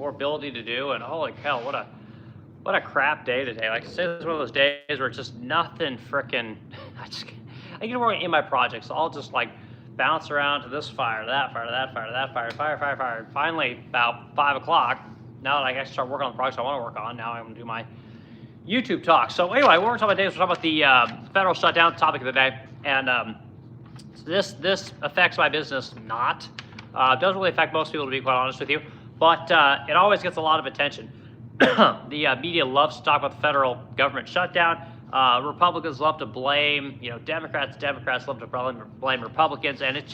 more ability to do. And holy hell, what a crap day today. Like I said, it's one of those days where it's just nothing freaking. I get working in my projects. So I'll just like bounce around to this fire, to that fire, to that fire, to that fire, fire. And finally, about 5 o'clock, now that I actually start working on the projects I want to work on, now I'm going to do my YouTube talk. So anyway, what we're talking about today is we're talking about the federal shutdown topic of the day. And so this affects my business not. Doesn't really affect most people, to be quite honest with you. But it always gets a lot of attention. The media loves to talk about the federal government shutdown. Republicans love to blame, Democrats love to blame Republicans, and it's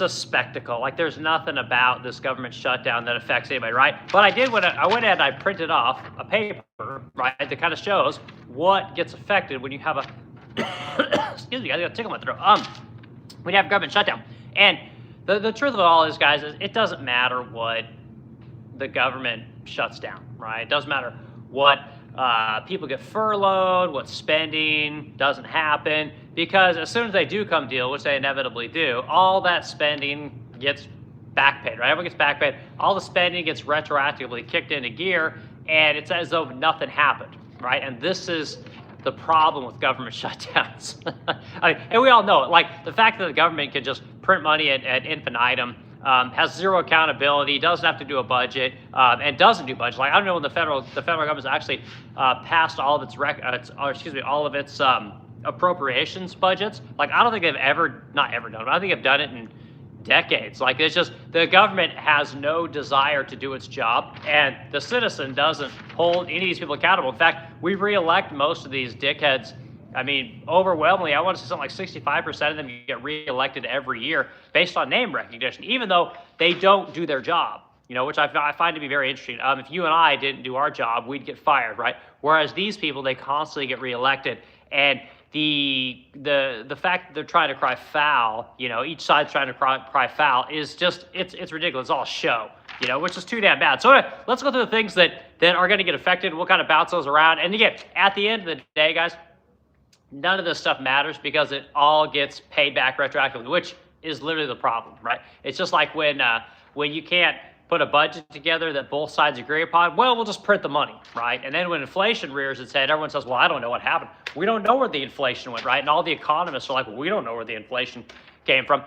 a spectacle. Like there's nothing about this government shutdown that affects anybody, right? But I went ahead and I printed off a paper, right, that kind of shows what gets affected when you have a excuse me, I got a tickle in my throat. When you have government shutdown, and the truth of it all is, guys, is it doesn't matter what the government shuts down, right? It doesn't matter what people get furloughed, what spending doesn't happen, because as soon as they do come deal, which they inevitably do, all that spending gets back paid, right? Everyone gets back paid. All the spending gets retroactively kicked into gear, and it's as though nothing happened, right? And this is the problem with government shutdowns. And we all know it. Like the fact that the government can just print money at infinitum, has zero accountability, doesn't have to do a budget, and doesn't do budget. Like I don't know when the federal government's actually passed all of its appropriations budgets. Like I don't think they've not ever done it, but I think they've done it in decades. Like it's just the government has no desire to do its job, and the citizen doesn't hold any of these people accountable. In fact, we re-elect most of these dickheads. I mean, overwhelmingly, I want to say something like 65% of them get re-elected every year based on name recognition, even though they don't do their job, which I find to be very interesting. If you and I didn't do our job, we'd get fired, right? Whereas these people, they constantly get re-elected. And the fact that they're trying to cry foul, each side's trying to cry foul is just, it's ridiculous. It's all show, which is too damn bad. So anyway, let's go through the things that are going to get affected. We'll kind of bounce those around. And again, at the end of the day, guys, none of this stuff matters because it all gets paid back retroactively, which is literally the problem, right? It's just like when you can't put a budget together that both sides agree upon, well, we'll just print the money, right? And then when inflation rears its head, everyone says, well, I don't know what happened. We don't know where the inflation went, right? And all the economists are like, well, we don't know where the inflation came from.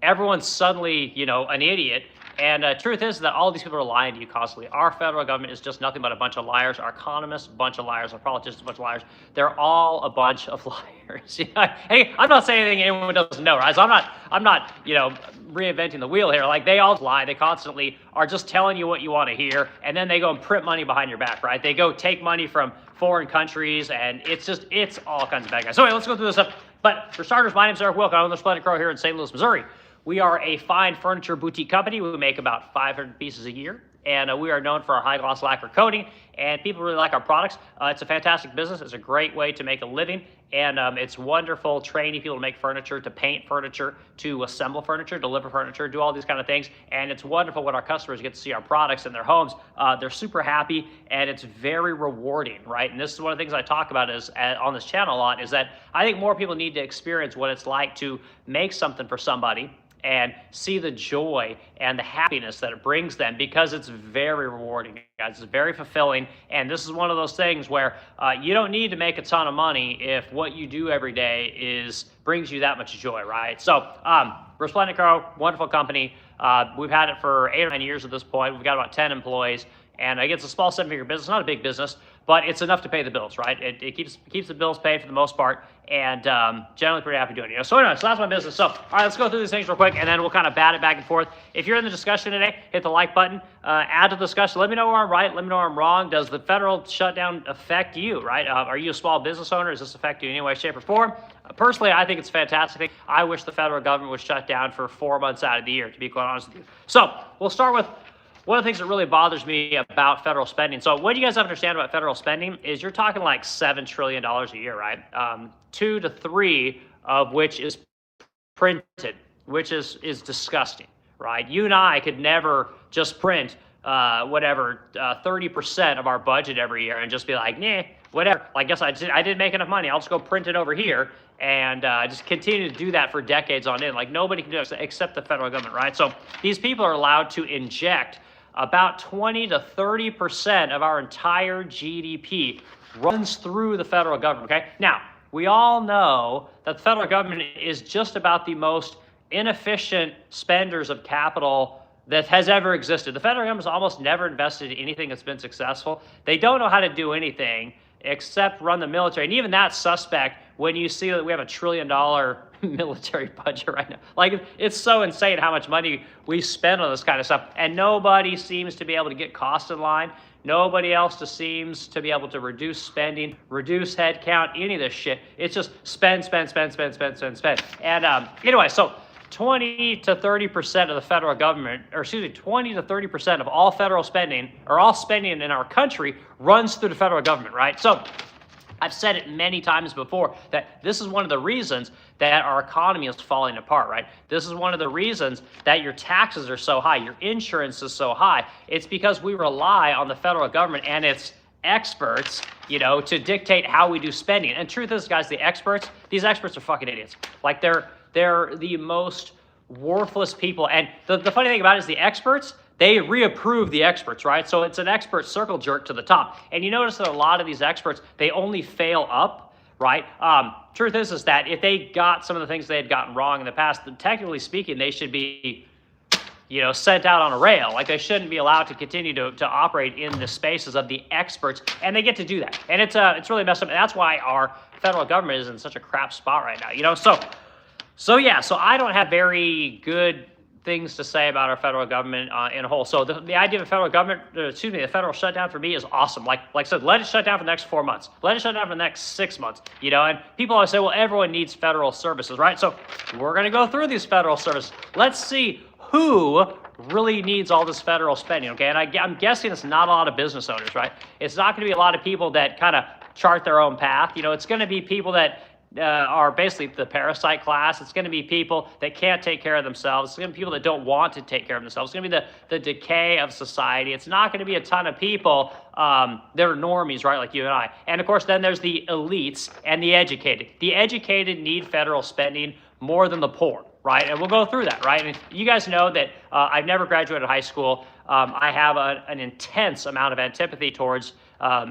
Everyone's suddenly, an idiot. And truth is that all these people are lying to you constantly. Our federal government is just nothing but a bunch of liars. Our economists, a bunch of liars. Our politicians, a bunch of liars. They're all a bunch of liars. Hey, I'm not saying anything anyone doesn't know, right? So I'm not, reinventing the wheel here. Like they all lie. They constantly are just telling you what you want to hear, and then they go and print money behind your back, right? They go take money from foreign countries, and it's all kinds of bad guys. So anyway, let's go through this stuff. But for starters, my name is Eric Wilk. I'm the Splendid Crow here in St. Louis, Missouri. We are a fine furniture boutique company. We make about 500 pieces a year, and we are known for our high gloss lacquer coating, and people really like our products. It's a fantastic business. It's a great way to make a living, and it's wonderful training people to make furniture, to paint furniture, to assemble furniture, deliver furniture, do all these kind of things, and it's wonderful when our customers get to see our products in their homes. They're super happy, and it's very rewarding, right? And this is one of the things I talk about on this channel a lot, is that I think more people need to experience what it's like to make something for somebody and see the joy and the happiness that it brings them, because it's very rewarding, guys. It's very fulfilling, and this is one of those things where you don't need to make a ton of money if what you do every day brings you that much joy, right? So we're Splendid Crow, wonderful company. We've had it for 8 or 9 years at this point. We've got about 10 employees, and it's a small 7-figure business, not a big business, but it's enough to pay the bills, right? It keeps the bills paid for the most part, and generally pretty happy doing it. So anyway, so that's my business. So all right, let's go through these things real quick, and then we'll kind of bat it back and forth. If you're in the discussion today, hit the like button, add to the discussion. Let me know where I'm right. Let me know where I'm wrong. Does the federal shutdown affect you, right? Are you a small business owner? Does this affect you in any way, shape, or form? Personally, I think it's a fantastic thing. I wish the federal government was shut down for 4 months out of the year, to be quite honest with you. So we'll start with one of the things that really bothers me about federal spending. So what you guys have to understand about federal spending is you're talking like $7 trillion a year, right? 2 to 3 of which is printed, which is disgusting, right? You and I could never just print 30% of our budget every year and just be like, nah, whatever. I guess I didn't make enough money. I'll just go print it over here and just continue to do that for decades on end. Like nobody can do it except the federal government, right? So these people are allowed to inject about 20 to 30% of our entire GDP runs through the federal government, okay? Now, we all know that the federal government is just about the most inefficient spenders of capital that has ever existed. The federal government's almost never invested in anything that's been successful. They don't know how to do anything except run the military. And even that's suspect when you see that we have $1 trillion military budget right now. Like, it's so insane how much money we spend on this kind of stuff. And nobody seems to be able to get costs in line. Nobody else just seems to be able to reduce spending, reduce headcount, any of this shit. It's just spend. And anyway, so 20 to 30% of the federal government, or excuse me, 20 to 30% of all federal spending, or all spending in our country runs through the federal government, right? So I've said it many times before that this is one of the reasons that our economy is falling apart, right? This is one of the reasons that your taxes are so high, your insurance is so high. It's because we rely on the federal government and its experts, you know, to dictate how we do spending. And truth is, guys, these experts are fucking idiots. Like they're the most worthless people. And the funny thing about it is the experts, they reapprove the experts, right? So it's an expert circle jerk to the top. And you notice that a lot of these experts, they only fail up, right? Truth is that if they got some of the things they had gotten wrong in the past, then technically speaking, they should be, you know, sent out on a rail. Like they shouldn't be allowed to continue to operate in the spaces of the experts, and they get to do that. And it's really messed up. And that's why our federal government is in such a crap spot right now, you know? So yeah, so I don't have very good things to say about our federal government in a whole. So the idea of the federal government, the federal shutdown for me is awesome. Like I said, let it shut down for the next 4 months. Let it shut down for the next 6 months, you know, and people always say, well, everyone needs federal services, right? So we're going to go through these federal services. Let's see who really needs all this federal spending, okay? And I'm guessing it's not a lot of business owners, right? It's not going to be a lot of people that kind of chart their own path. You know, it's going to be people that are basically the parasite class. It's going to be people that can't take care of themselves. It's going to be people that don't want to take care of themselves. It's going to be the decay of society. It's not going to be a ton of people that are normies, right, like you and I. And of course, then there's the elites and the educated. The educated need federal spending more than the poor, right? And we'll go through that, right? And you guys know that I've never graduated high school. I have an intense amount of antipathy towards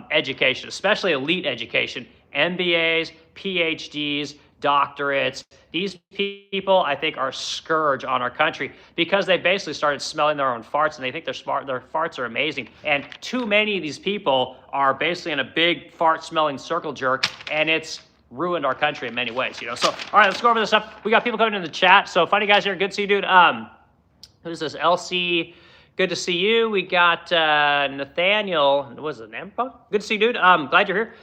education, especially elite education. MBAs, PhDs, doctorates. These people, I think, are a scourge on our country because they basically started smelling their own farts and they think they're smart, their farts are amazing. And too many of these people are basically in a big fart-smelling circle jerk, and it's ruined our country in many ways, you know? So, all right, let's go over this stuff. We got people coming in the chat. So, funny guys here. Good to see you, dude. Who's this? LC. Good to see you. We got Nathaniel. What was his name? Good to see you, dude. Glad you're here.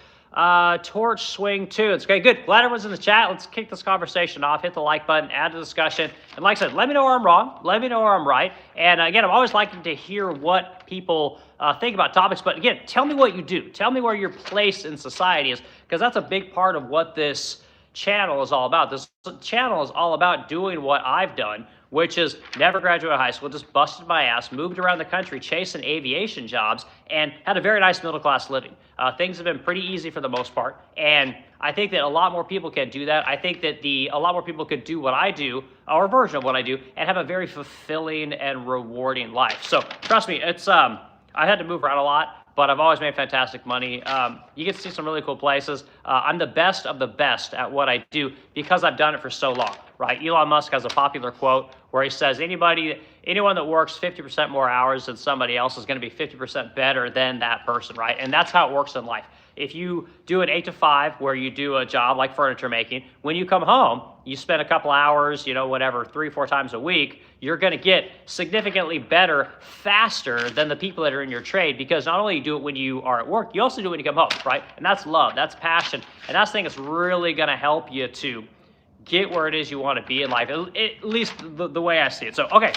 Torch Swing Tunes. Okay, good. Glad everyone's in the chat. Let's kick this conversation off. Hit the like button, add to the discussion. And like I said, let me know where I'm wrong. Let me know where I'm right. And again, I'm always liking to hear what people think about topics. But again, tell me what you do. Tell me where your place in society is, because that's a big part of what this channel is all about. This channel is all about doing what I've done, which is never graduated high school, just busted my ass, moved around the country chasing aviation jobs, and had a very nice middle-class living. Things have been pretty easy for the most part, and I think that a lot more people can do that. I think that a lot more people could do what I do, or a version of what I do, and have a very fulfilling and rewarding life. So trust me, it's I had to move around a lot, but I've always made fantastic money. You get to see some really cool places. I'm the best of the best at what I do because I've done it for so long, right? Elon Musk has a popular quote where he says, anyone that works 50% more hours than somebody else is going to be 50% better than that person, right? And that's how it works in life. If you do an 8 to 5 where you do a job like furniture making, when you come home, you spend a couple hours, you know, whatever, 3 or 4 times a week, you're going to get significantly better faster than the people that are in your trade, because not only you do it when you are at work, you also do it when you come home, right? And that's love, that's passion, and that's the thing that's really going to help you to get where it is you want to be in life, at least the way I see it. So, okay.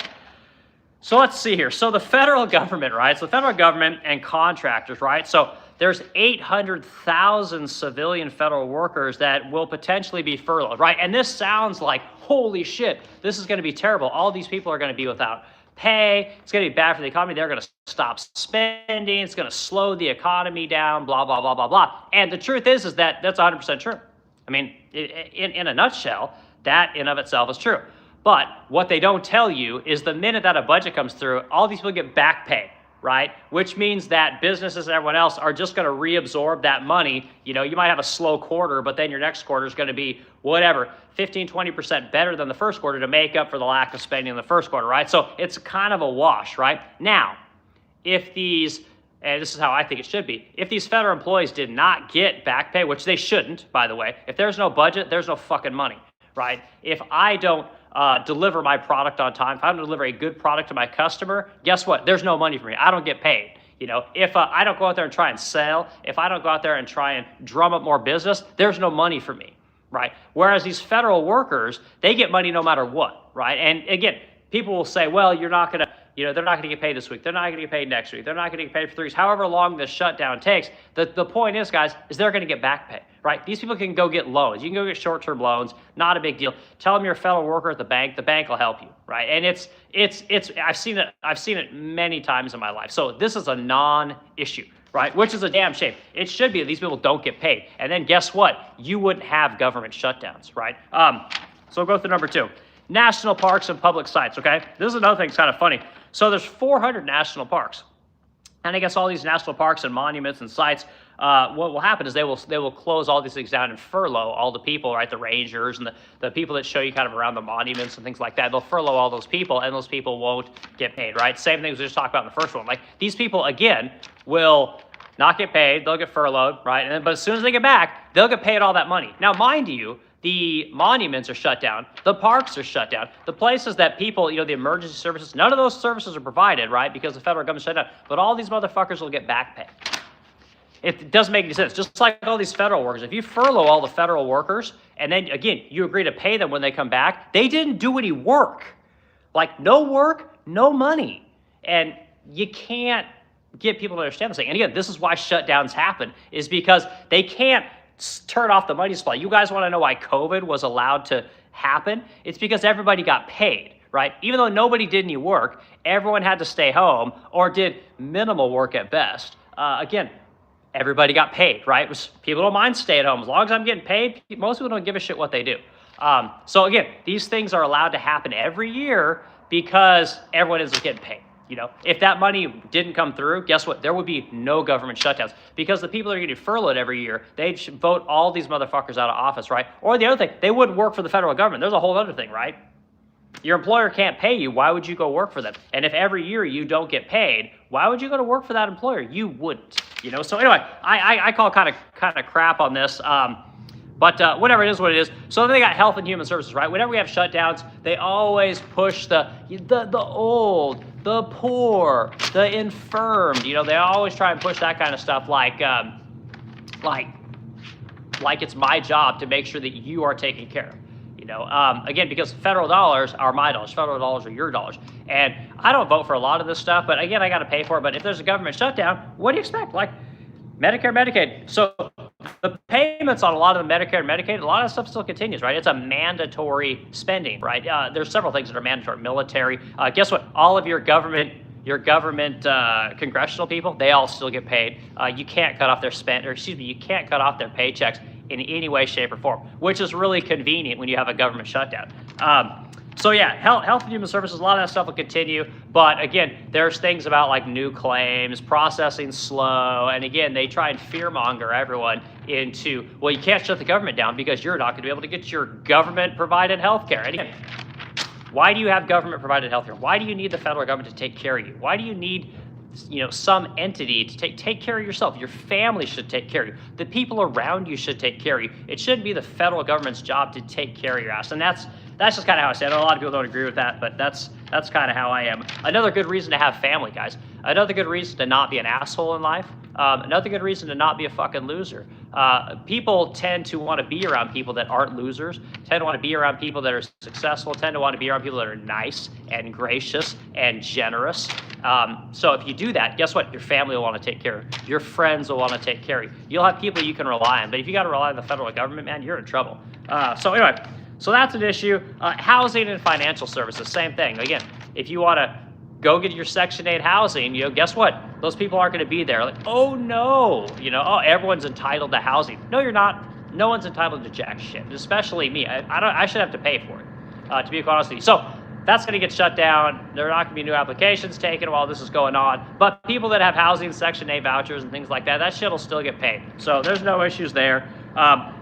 So let's see here. So the federal government, right? So the federal government and contractors, right? So there's 800,000 civilian federal workers that will potentially be furloughed, right? And this sounds like, holy shit, this is going to be terrible. All these people are going to be without pay. It's going to be bad for the economy. They're going to stop spending. It's going to slow the economy down, blah, blah, blah, blah, blah. And the truth is that that's 100% true. I mean, in a nutshell, that in of itself is true. But what they don't tell you is the minute that a budget comes through, all these people get back pay, right? Which means that businesses and everyone else are just going to reabsorb that money. You know, you might have a slow quarter, but then your next quarter is going to be whatever, 15, 20% better than the first quarter to make up for the lack of spending in the first quarter, right? So it's kind of a wash, right? Now, if these, and this is how I think it should be, if these federal employees did not get back pay, which they shouldn't, by the way, if there's no budget, there's no fucking money, right? If I don't deliver my product on time, if I don't deliver a good product to my customer, guess what? There's no money for me. I don't get paid. You know, if I don't go out there and try and sell, if I don't go out there and try and drum up more business, there's no money for me, right? Whereas these federal workers, they get money no matter what, right? And again, people will say, well, you're not going to, you know, they're not going to get paid this week. They're not going to get paid next week. They're not going to get paid for 3 weeks. However long this shutdown takes, the point is, guys, is they're going to get back pay, right? These people can go get loans. You can go get short-term loans. Not a big deal. Tell them you're a federal worker at the bank will help you, right? And I've seen it many times in my life. So this is a non-issue, right? Which is a damn shame. It should be that these people don't get paid. And then guess what? You wouldn't have government shutdowns, right? So we'll go through number 2. National parks and public sites, okay? This is another thing that's kind of funny. So there's 400 national parks. And I guess all these national parks and monuments and sites, what will happen is they will close all these things down and furlough all the people, right? The rangers and the people that show you kind of around the monuments and things like that. They'll furlough all those people, and those people won't get paid, right? Same thing as we just talked about in the first one. Like, these people, again, will not get paid. They'll get furloughed, right? But as soon as they get back, they'll get paid all that money. Now, mind you, the monuments are shut down. The parks are shut down. The places that people, you know, the emergency services, none of those services are provided, right? Because the federal government shut down. But all these motherfuckers will get back pay. It doesn't make any sense. Just like all these federal workers, if you furlough all the federal workers, and then, again, you agree to pay them when they come back, they didn't do any work. Like, no work, no money. And you can't get people to understand this thing. And again, this is why shutdowns happen, is because they can't turn off the money supply. You guys want to know why COVID was allowed to happen? It's because everybody got paid, right? Even though nobody did any work, everyone had to stay home or did minimal work at best. Again, everybody got paid, right? People don't mind staying at home. As long as I'm getting paid, most people don't give a shit what they do. So again, these things are allowed to happen every year because everyone isn't getting paid. You know, if that money didn't come through, guess what? There would be no government shutdowns because the people that are getting furloughed every year, they'd vote all these motherfuckers out of office, right? Or the other thing, they wouldn't work for the federal government. There's a whole other thing, right? Your employer can't pay you. Why would you go work for them? And if every year you don't get paid, why would you go to work for that employer? You wouldn't, you know? So anyway, I call kind of crap on this. But whatever, it is what it is. So then they got health and human services, right? Whenever we have shutdowns, they always push the old, the poor, the infirmed. You know, they always try and push that kind of stuff like it's my job to make sure that you are taken care of. You know, again, because federal dollars are my dollars, federal dollars are your dollars. And I don't vote for a lot of this stuff, but again, I got to pay for it. But if there's a government shutdown, what do you expect? Like Medicare, Medicaid. So the payments on a lot of the Medicare and Medicaid, a lot of stuff still continues, right? It's a mandatory spending, right? There's several things that are mandatory. Military. Guess what? All of your government congressional people, they all still get paid. You can't cut off their you can't cut off their paychecks in any way, shape, or form, which is really convenient when you have a government shutdown. So yeah, health and human services, a lot of that stuff will continue. But again, there's things about like new claims, processing slow. And again, they try and fearmonger everyone into, well, you can't shut the government down because you're not going to be able to get your government provided health care. And again, why do you have government provided health care? Why do you need the federal government to take care of you? Why do you need, you know, some entity to take care of yourself? Your family should take care of you. The people around you should take care of you. It shouldn't be the federal government's job to take care of your ass. And that's just kind of how I say it. I know a lot of people don't agree with that, but that's kind of how I am. Another good reason to have family, guys. Another good reason to not be an asshole in life. Another good reason to not be a fucking loser. People tend to want to be around people that aren't losers, tend to want to be around people that are successful, tend to want to be around people that are nice and gracious and generous. So if you do that, guess what? Your family will want to take care of you. Your friends will want to take care of you. You'll have people you can rely on. But if you got to rely on the federal government, man, you're in trouble. So anyway, so that's an issue. Housing and financial services, same thing. Again, if you want to go get your Section 8 housing, guess what? Those people aren't going to be there. Like, oh no, oh, everyone's entitled to housing. No, you're not. No one's entitled to jack shit, especially me. I should have to pay for it, to be quite honest with you. So that's going to get shut down. There are not going to be new applications taken while this is going on. But people that have housing, Section 8 vouchers and things like that, that shit will still get paid. So there's no issues there.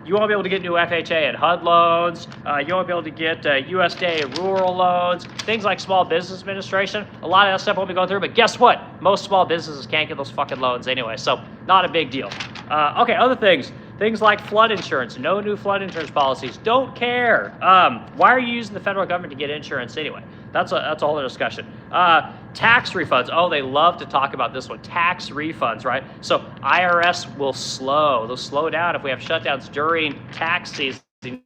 You won't be able to get new FHA and HUD loans. You won't be able to get USDA rural loans, things like Small Business Administration. A lot of that stuff won't be going through, but guess what? Most small businesses can't get those fucking loans anyway, so not a big deal. Okay, other things. Things like flood insurance, no new flood insurance policies. Don't care. Why are you using the federal government to get insurance anyway? That's a whole other discussion. Tax refunds. Oh, they love to talk about this one. Tax refunds, right? So IRS will slow. They'll slow down if we have shutdowns during tax season.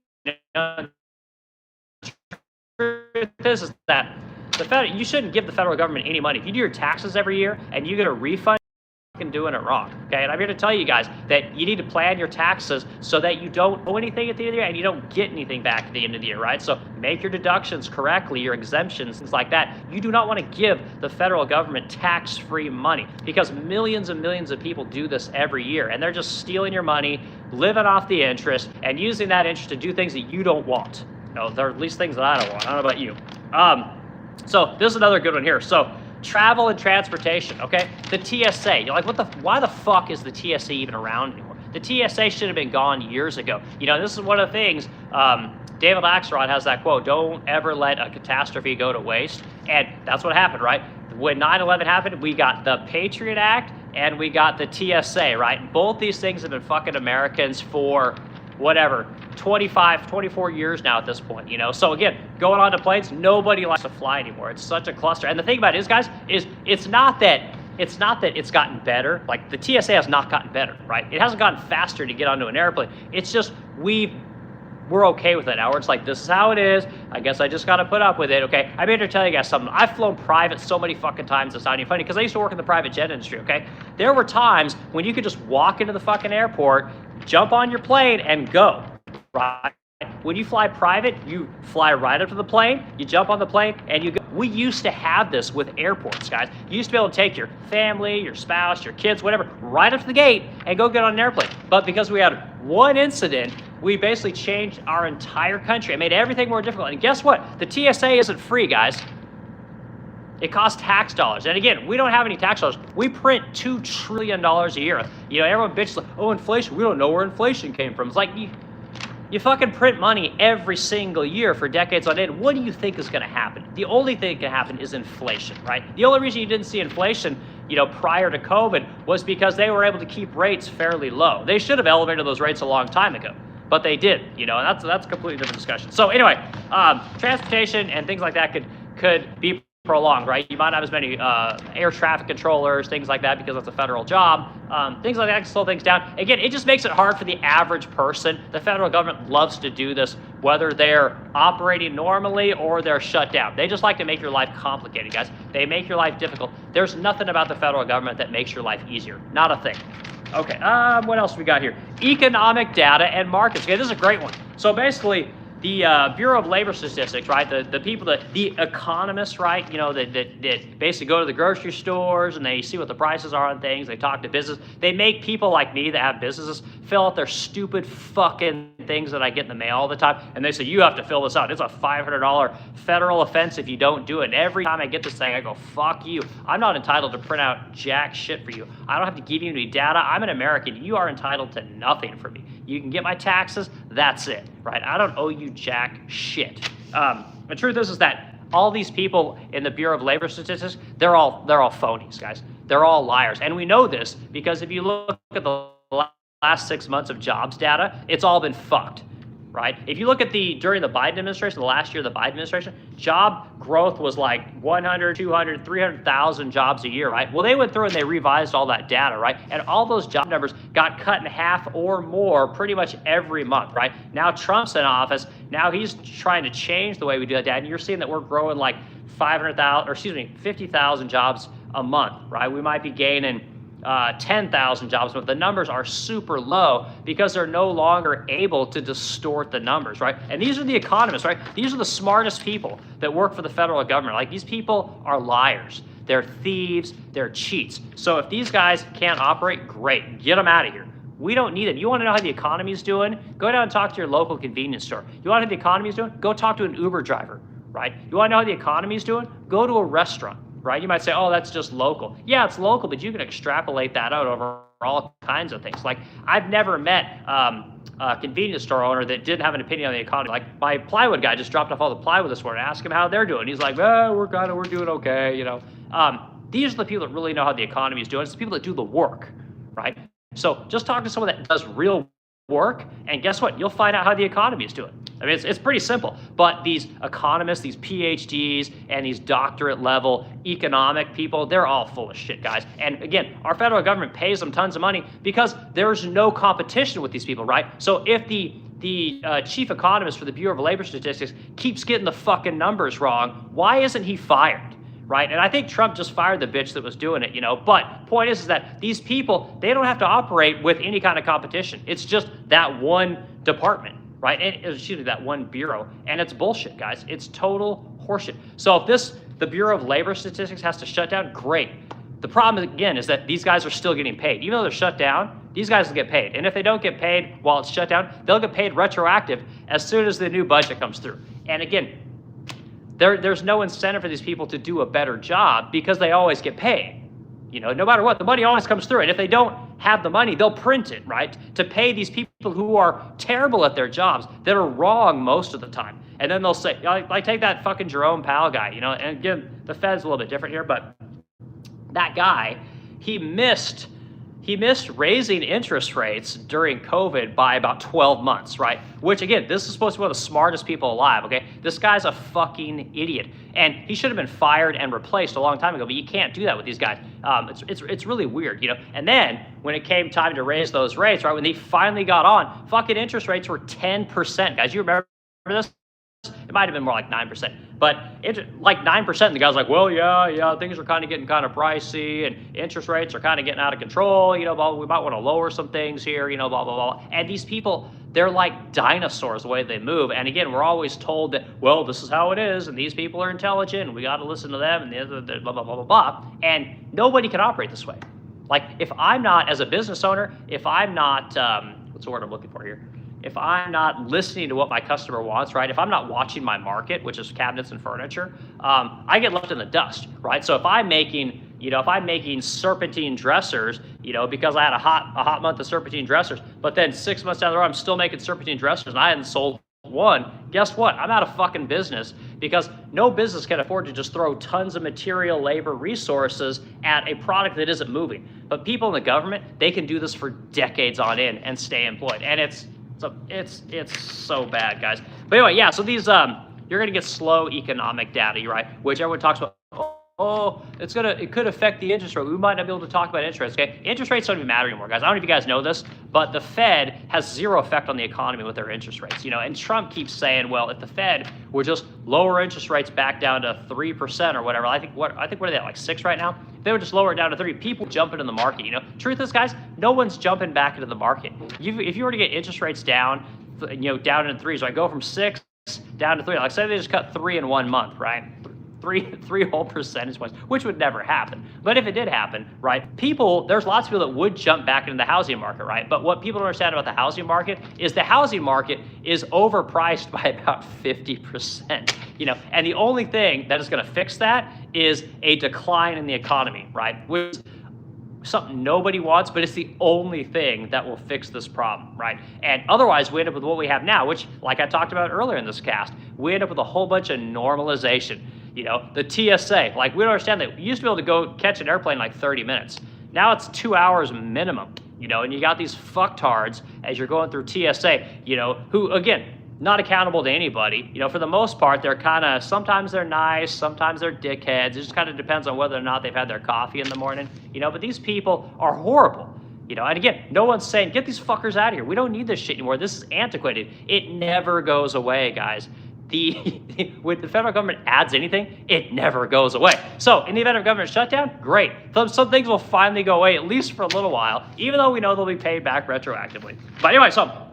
This is that you shouldn't give the federal government any money. If you do your taxes every year and you get a refund, doing it wrong. Okay, and I'm here to tell you guys that you need to plan your taxes so that you don't owe anything at the end of the year and you don't get anything back at the end of the year, right? So make your deductions correctly, your exemptions, things like that. You do not want to give the federal government tax-free money because millions and millions of people do this every year and they're just stealing your money, living off the interest, and using that interest to do things that you don't want. No, they're at least things that I don't want. I don't know about you. So this is another good one here. So travel and transportation, okay? The TSA, you're like, why the fuck is the TSA even around anymore? The TSA should have been gone years ago. This is one of the things, David Axelrod has that quote, don't ever let a catastrophe go to waste. And that's what happened, right? When 9/11 happened, we got the Patriot Act and we got the TSA, right? And both these things have been fucking Americans for whatever, 24 years now at this point, So again, going on to planes, nobody likes to fly anymore. It's such a cluster. And the thing about it is, guys, is it's not that it's gotten better. Like the TSA has not gotten better, right? It hasn't gotten faster to get onto an airplane. It's just we're okay with it now. Where it's like, this is how it is. I guess I just got to put up with it, okay? I'm here to tell you guys something. I've flown private so many fucking times, it's not even funny, because I used to work in the private jet industry, okay? There were times when you could just walk into the fucking airport, jump on your plane, and go, right? When you fly private, you fly right up to the plane, you jump on the plane, and you go. We used to have this with airports, guys. You used to be able to take your family, your spouse, your kids, whatever, right up to the gate and go get on an airplane. But because we had one incident, we basically changed our entire country. It made everything more difficult. And guess what? The TSA isn't free, guys. It costs tax dollars. And again, we don't have any tax dollars. We print $2 trillion a year. Everyone bitches like, oh, inflation. We don't know where inflation came from. It's like, you fucking print money every single year for decades on end. What do you think is going to happen? The only thing that can happen is inflation, right? The only reason you didn't see inflation, prior to COVID was because they were able to keep rates fairly low. They should have elevated those rates a long time ago, but they did, and that's a completely different discussion. So anyway, transportation and things like that could be prolonged, right? You might not have as many air traffic controllers, things like that, because that's a federal job. Things like that can slow things down. Again, it just makes it hard for the average person. The federal government loves to do this, whether they're operating normally or they're shut down. They just like to make your life complicated, guys. They make your life difficult. There's nothing about the federal government that makes your life easier. Not a thing. Okay, what else we got here? Economic data and markets. Okay, this is a great one. So basically, the Bureau of Labor Statistics, right? The people the economists, right? That basically go to the grocery stores and they see what the prices are on things. They talk to business. They make people like me that have businesses fill out their stupid fucking things that I get in the mail all the time. And they say, you have to fill this out. It's a $500 federal offense if you don't do it. And every time I get this thing, I go, fuck you. I'm not entitled to print out jack shit for you. I don't have to give you any data. I'm an American. You are entitled to nothing from me. You can get my taxes. That's it, right? I don't owe you jack shit. The truth is that all these people in the Bureau of Labor Statistics, they're all phonies, guys. They're all liars. And we know this because if you look at the last 6 months of jobs data, it's all been fucked, right? If you look at during the Biden administration, the last year of the Biden administration, job growth was like 100, 200, 300,000 jobs a year, right? Well, they went through and they revised all that data, right? And all those job numbers got cut in half or more pretty much every month, right? Now Trump's in office. Now he's trying to change the way we do that data. And you're seeing that we're growing like 50,000 jobs a month, right? We might be gaining 10,000 jobs, but the numbers are super low because they're no longer able to distort the numbers, right? And these are the economists, right? These are the smartest people that work for the federal government. Like, these people are liars. They're thieves, they're cheats. So if these guys can't operate, great, get them out of here. We don't need it. You want to know how the economy is doing? Go down and talk to your local convenience store. You want to know how the economy is doing? Go talk to an Uber driver, right? You want to know how the economy is doing? Go to a restaurant, right? You might say, oh, that's just local. Yeah, it's local, but you can extrapolate that out over all kinds of things. Like, I've never met a convenience store owner that didn't have an opinion on the economy. Like, my plywood guy just dropped off all the plywood this morning. Ask him how they're doing. He's like, we're doing okay, you know. These are the people that really know how the economy is doing. It's the people that do the work, right? So just talk to someone that does real work, and guess what? You'll find out how the economy is doing. I mean, it's pretty simple. But these economists, these PhDs, and these doctorate level economic people, they're all full of shit, guys. And again, our federal government pays them tons of money because there's no competition with these people, right? So if the chief economist for the Bureau of Labor Statistics keeps getting the fucking numbers wrong, why isn't he fired? Right? And I think Trump just fired the bitch that was doing it, you know. But point is that these people, they don't have to operate with any kind of competition. It's just that one department, right? And excuse me, that one bureau. And it's bullshit, guys. It's total horseshit. So if the Bureau of Labor Statistics has to shut down, great. The problem, again, is that these guys are still getting paid. Even though they're shut down, these guys will get paid. And if they don't get paid while it's shut down, they'll get paid retroactive as soon as the new budget comes through. And again, there's no incentive for these people to do a better job because they always get paid. You know, no matter what, the money always comes through. And if they don't have the money, they'll print it, right? To pay these people who are terrible at their jobs, that are wrong most of the time. And then they'll say, like take that fucking Jerome Powell guy, you know, and again, the Fed's a little bit different here, but that guy, he missed raising interest rates during COVID by about 12 months, right? Which again, this is supposed to be one of the smartest people alive, okay? This guy's a fucking idiot. And he should have been fired and replaced a long time ago, but you can't do that with these guys. It's really weird, you know? And then when it came time to raise those rates, right, when they finally got on, fucking interest rates were 10%. Guys, you remember this? It might have been more like 9%, but like 9%, and the guy's like, well, yeah, things are kind of getting kind of pricey, and interest rates are kind of getting out of control, you know, blah, we might want to lower some things here, you know, blah, blah, blah. And these people, they're like dinosaurs the way they move. And again, we're always told that, well, this is how it is, and these people are intelligent, and we got to listen to them, and the blah, blah, blah, blah, blah. And nobody can operate this way. Like, if I'm not, as a business owner, if I'm not, what's the word I'm looking for here? If I'm not listening to what my customer wants, right? If I'm not watching my market, which is cabinets and furniture, I get left in the dust, right? So if I'm making serpentine dressers, you know, because I had a hot month of serpentine dressers, but then 6 months down the road, I'm still making serpentine dressers and I hadn't sold one, guess what? I'm out of fucking business because no business can afford to just throw tons of material, labor, resources at a product that isn't moving. But people in the government, they can do this for decades on end and stay employed. And it's so bad, guys. But anyway, yeah, so these, you're going to get slow economic data, right? Which everyone talks about, it could affect the interest rate. We might not be able to talk about interest rates, okay? Interest rates don't even matter anymore, guys. I don't know if you guys know this, but the Fed has zero effect on the economy with their interest rates, you know? And Trump keeps saying, well, if the Fed would just lower interest rates back down to 3% or whatever, I think what are they at, like 6 right now? If they would just lower it down to 3, people jump into the market, you know? Truth is, guys, no one's jumping back into the market. If you were to get interest rates down, you know, down into 3s, right? Go from 6 down to 3. Like, say they just cut 3 in 1 month, right? Three whole percentage points, which would never happen. But if it did happen, right, there's lots of people that would jump back into the housing market, right? But what people don't understand about the housing market is the housing market is overpriced by about 50%, you know, and the only thing that is going to fix that is a decline in the economy, right? Which is something nobody wants, but it's the only thing that will fix this problem, right? And otherwise, we end up with what we have now, which, like I talked about earlier in this cast, we end up with a whole bunch of normalization. You know, the TSA, like, we don't understand that. We used to be able to go catch an airplane in like 30 minutes. Now it's 2 hours minimum, you know, and you got these fucktards as you're going through TSA, you know, who, again, not accountable to anybody. You know, for the most part, they're kind of, sometimes they're nice, sometimes they're dickheads. It just kind of depends on whether or not they've had their coffee in the morning, you know, but these people are horrible. You know, and again, no one's saying, get these fuckers out of here. We don't need this shit anymore. This is antiquated. It never goes away, guys. When the federal government adds anything, it never goes away. So in the event of government shutdown, great. Some things will finally go away, at least for a little while, even though we know they'll be paid back retroactively. But anyway, so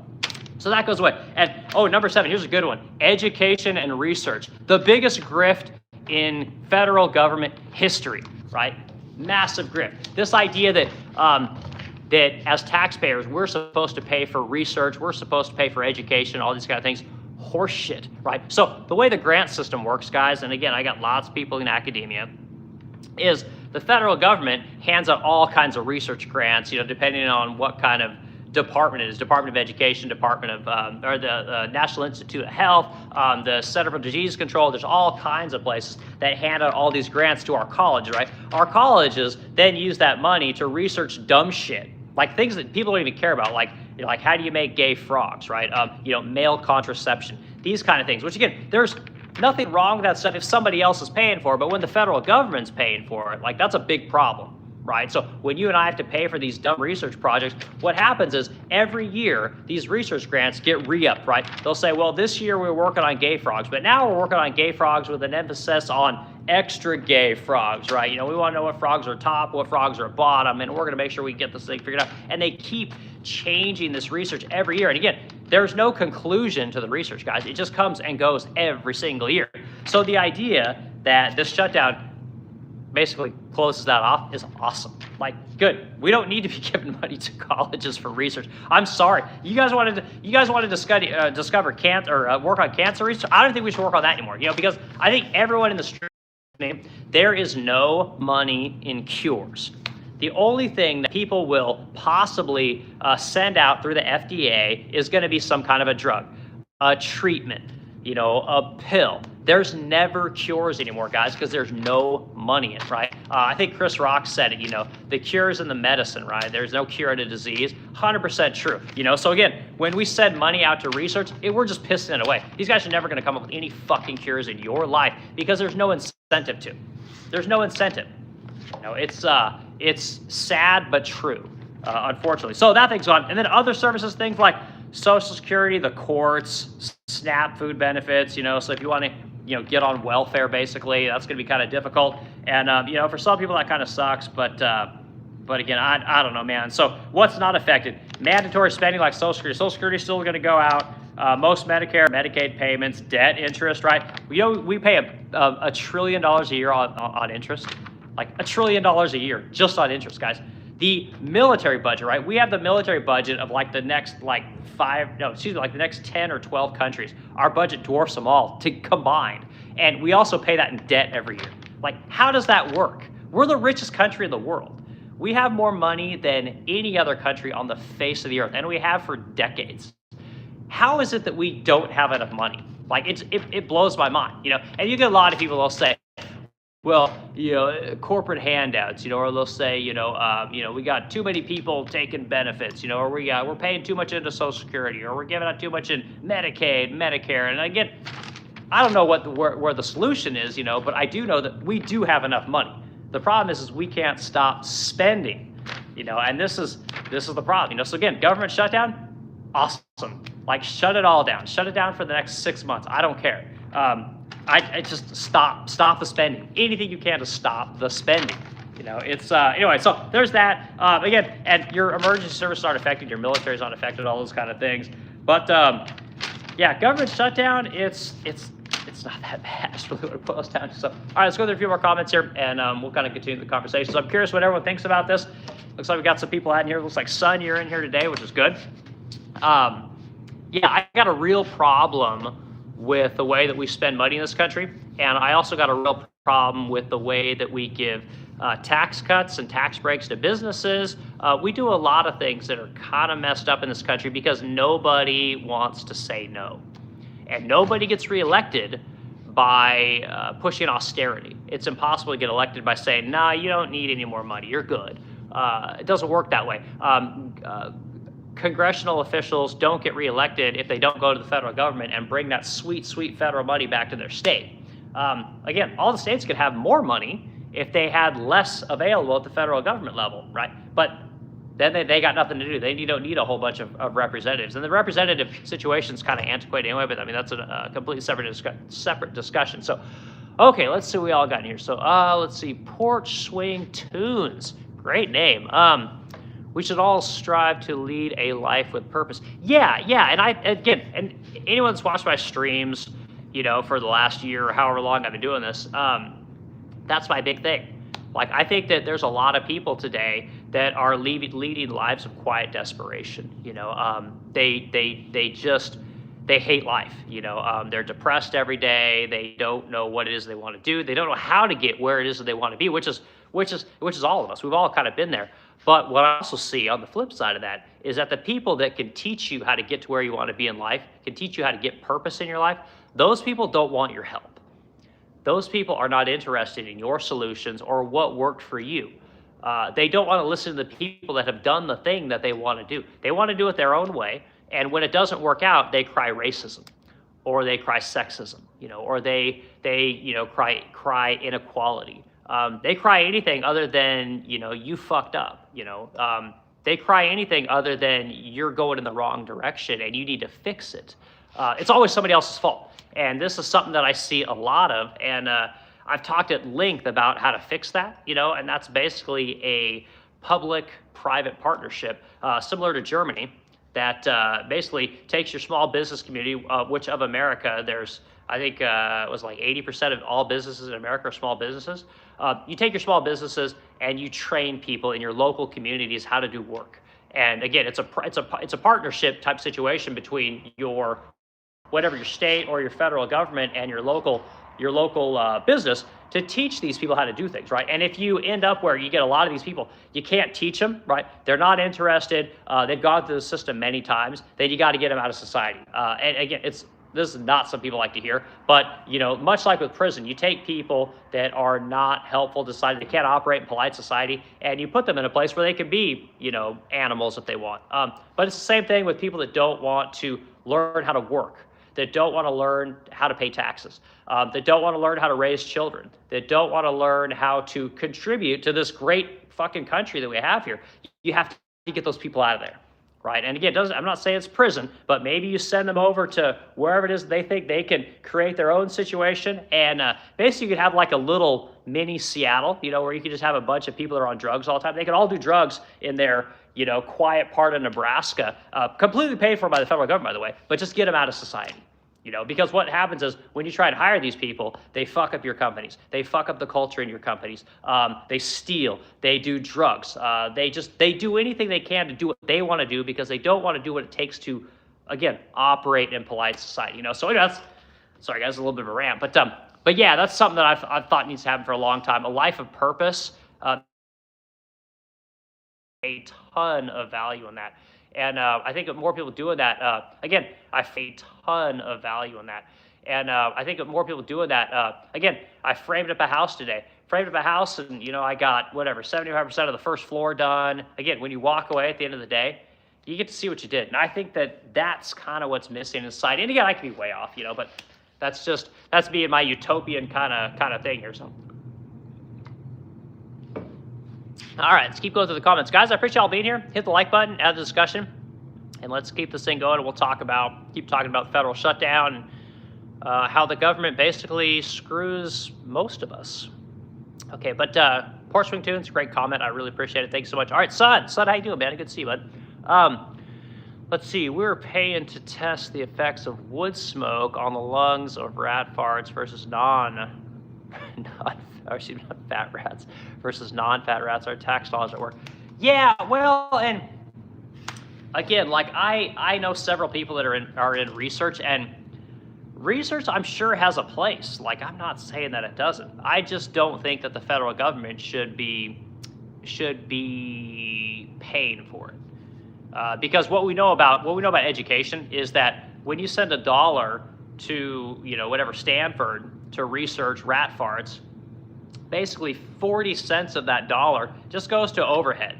that goes away. And number 7, here's a good one. Education and research. The biggest grift in federal government history. right? Massive grift. This idea that that as taxpayers, we're supposed to pay for research, we're supposed to pay for education, all these kind of things, horseshit, right? So the way the grant system works, guys, and again, I got lots of people in academia, is the federal government hands out all kinds of research grants, depending on what kind of department it is, Department of Education, Department of, or the National Institute of Health, the Center for Disease Control. There's all kinds of places that hand out all these grants to our colleges, right? Our colleges then use that money to research dumb shit, like things that people don't even care about, like, like how do you make gay frogs, right? Male contraception, these kind of things, which again, there's nothing wrong with that stuff if somebody else is paying for it, but when the federal government's paying for it, like that's a big problem. Right? So when you and I have to pay for these dumb research projects, what happens is every year these research grants get re-upped, right? They'll say, well, this year we're working on gay frogs, but now we're working on gay frogs with an emphasis on extra gay frogs, right? We want to know what frogs are top, what frogs are bottom, and we're going to make sure we get this thing figured out. And they keep changing this research every year. And again, there's no conclusion to the research, guys. It just comes and goes every single year. So the idea that this shutdown basically closes that off is awesome. Like, good. We don't need to be giving money to colleges for research. I'm sorry. You guys wanted to discover cancer or work on cancer research. I don't think we should work on that anymore. Because I think everyone in the stream, there is no money in cures. The only thing that people will possibly send out through the FDA is going to be some kind of a drug, a treatment, a pill. There's never cures anymore, guys, because there's no money in it, right? I think Chris Rock said it, the cure is in the medicine, right? There's no cure to disease. 100% true, So again, when we send money out to research, we're just pissing it away. These guys are never going to come up with any fucking cures in your life because there's no incentive to. There's no incentive. It's sad but true, unfortunately. So that thing's on. And then other services, things like Social Security, the courts, SNAP food benefits, so if you want to, get on welfare, basically, that's going to be kind of difficult. And, for some people that kind of sucks, but again, I don't know, man. So what's not affected? Mandatory spending like Social Security. Social Security is still going to go out. Most Medicare, Medicaid payments, debt, interest, right? We pay a $1 trillion a year on interest, like $1 trillion a year just on interest, guys. The military budget, right? We have the military budget of like the next like the next 10 or 12 countries. Our budget dwarfs them all combined. And we also pay that in debt every year. Like, how does that work? We're the richest country in the world. We have more money than any other country on the face of the earth, and we have for decades. How is it that we don't have enough money? Like, it blows my mind, And you get a lot of people that'll say, well, corporate handouts, or they'll say, we got too many people taking benefits, or we're paying too much into Social Security, or we're giving out too much in Medicaid, Medicare. And again, I don't know where the solution is, but I do know that we do have enough money. The problem is we can't stop spending, and this is the problem, So again, government shutdown, awesome. Like, shut it all down. Shut it down for the next 6 months. I don't care. I just stop the spending. Anything you can to stop the spending. It's anyway. So there's that. Again, and your emergency services aren't affected. Your military's not affected. All those kind of things. But yeah, government shutdown. It's not that bad. It's really what it boils down to. So all right, let's go through a few more comments here, and we'll kind of continue the conversation. So I'm curious what everyone thinks about this. Looks like we got some people out in here. Looks like Son, you're in here today, which is good. Yeah, I got a real problem with the way that we spend money in this country. And I also got a real problem with the way that we give tax cuts and tax breaks to businesses. We do a lot of things that are kind of messed up in this country because nobody wants to say no. And nobody gets reelected by pushing austerity. It's impossible to get elected by saying, nah, you don't need any more money, you're good. It doesn't work that way. Congressional officials don't get reelected if they don't go to the federal government and bring that sweet, sweet federal money back to their state. Again, all the states could have more money if they had less available at the federal government level, right? But then they got nothing to do. They don't need a whole bunch of representatives. And the representative situation is kind of antiquated anyway, but I mean, that's a completely separate discussion. So, okay, let's see what we all got in here. So, let's see, Porch Swing Tunes. Great name. We should all strive to lead a life with purpose. Yeah, and anyone that's watched my streams, for the last year or however long I've been doing this, that's my big thing. Like, I think that there's a lot of people today that are leading lives of quiet desperation. They hate life. They're depressed every day. They don't know what it is they want to do. They don't know how to get where it is that they want to be, which is all of us. We've all kind of been there. But what I also see on the flip side of that is that the people that can teach you how to get to where you want to be in life, can teach you how to get purpose in your life, those people don't want your help. Those people are not interested in your solutions or what worked for you. They don't want to listen to the people that have done the thing that they want to do. They want to do it their own way. And when it doesn't work out, they cry racism, or they cry sexism, or they cry inequality. They cry anything other than, you fucked up, they cry anything other than you're going in the wrong direction and you need to fix it. It's always somebody else's fault. And this is something that I see a lot of. And I've talked at length about how to fix that, and that's basically a public-private partnership similar to Germany that basically takes your small business community, which of America, there's, I think it was like 80% of all businesses in America are small businesses. You take your small businesses and you train people in your local communities how to do work. And again, it's a partnership type situation between your state or your federal government and your local business to teach these people how to do things, right? And if you end up where you get a lot of these people, you can't teach them, right? They're not interested. They've gone through the system many times. Then you got to get them out of society. And again, this is not some people like to hear, but much like with prison, you take people that are not helpful to society, they can't operate in polite society, and you put them in a place where they can be, animals if they want. But it's the same thing with people that don't want to learn how to work, that don't want to learn how to pay taxes, that don't want to learn how to raise children, that don't want to learn how to contribute to this great fucking country that we have here. You have to get those people out of there. Right. And again, I'm not saying it's prison, but maybe you send them over to wherever it is they think they can create their own situation. And basically you could have like a little mini Seattle, where you could just have a bunch of people that are on drugs all the time. They could all do drugs in their, quiet part of Nebraska, completely paid for by the federal government, by the way, but just get them out of society. Because what happens is when you try and hire these people, they fuck up your companies. They fuck up the culture in your companies. They steal. They do drugs. They do anything they can to do what they want to do because they don't want to do what it takes to, again, operate in polite society. So anyway, sorry guys, a little bit of a rant, but yeah, that's something that I've thought needs to happen for a long time. A life of purpose, a ton of value in that. And I think more people doing that, again, I a ton of value in that. And I think more people doing that, again, I framed up a house today. Framed up a house and, I got 75% of the first floor done. Again, when you walk away at the end of the day, you get to see what you did. And I think that that's kind of what's missing in society. And again, I could be way off, but that's being my utopian kind of thing here. So. All right, let's keep going through the comments. Guys, I appreciate y'all being here. Hit the like button, add the discussion, and let's keep this thing going. And we'll keep talking about federal shutdown and how the government basically screws most of us. Okay, but Porch Swing Tunes, great comment. I really appreciate it. Thanks so much. All right, Son, how you doing, man? Good to see you, bud. Let's see. We're paying to test the effects of wood smoke on the lungs of rat farts versus fat rats versus non-fat rats. Our tax laws at work. Yeah, well, and again, like I know several people that are in research, and research I'm sure has a place. Like, I'm not saying that it doesn't. I just don't think that the federal government should be paying for it. Because what we know about education is that when you send $1 to Stanford to research rat farts, basically 40 cents of that dollar just goes to overhead.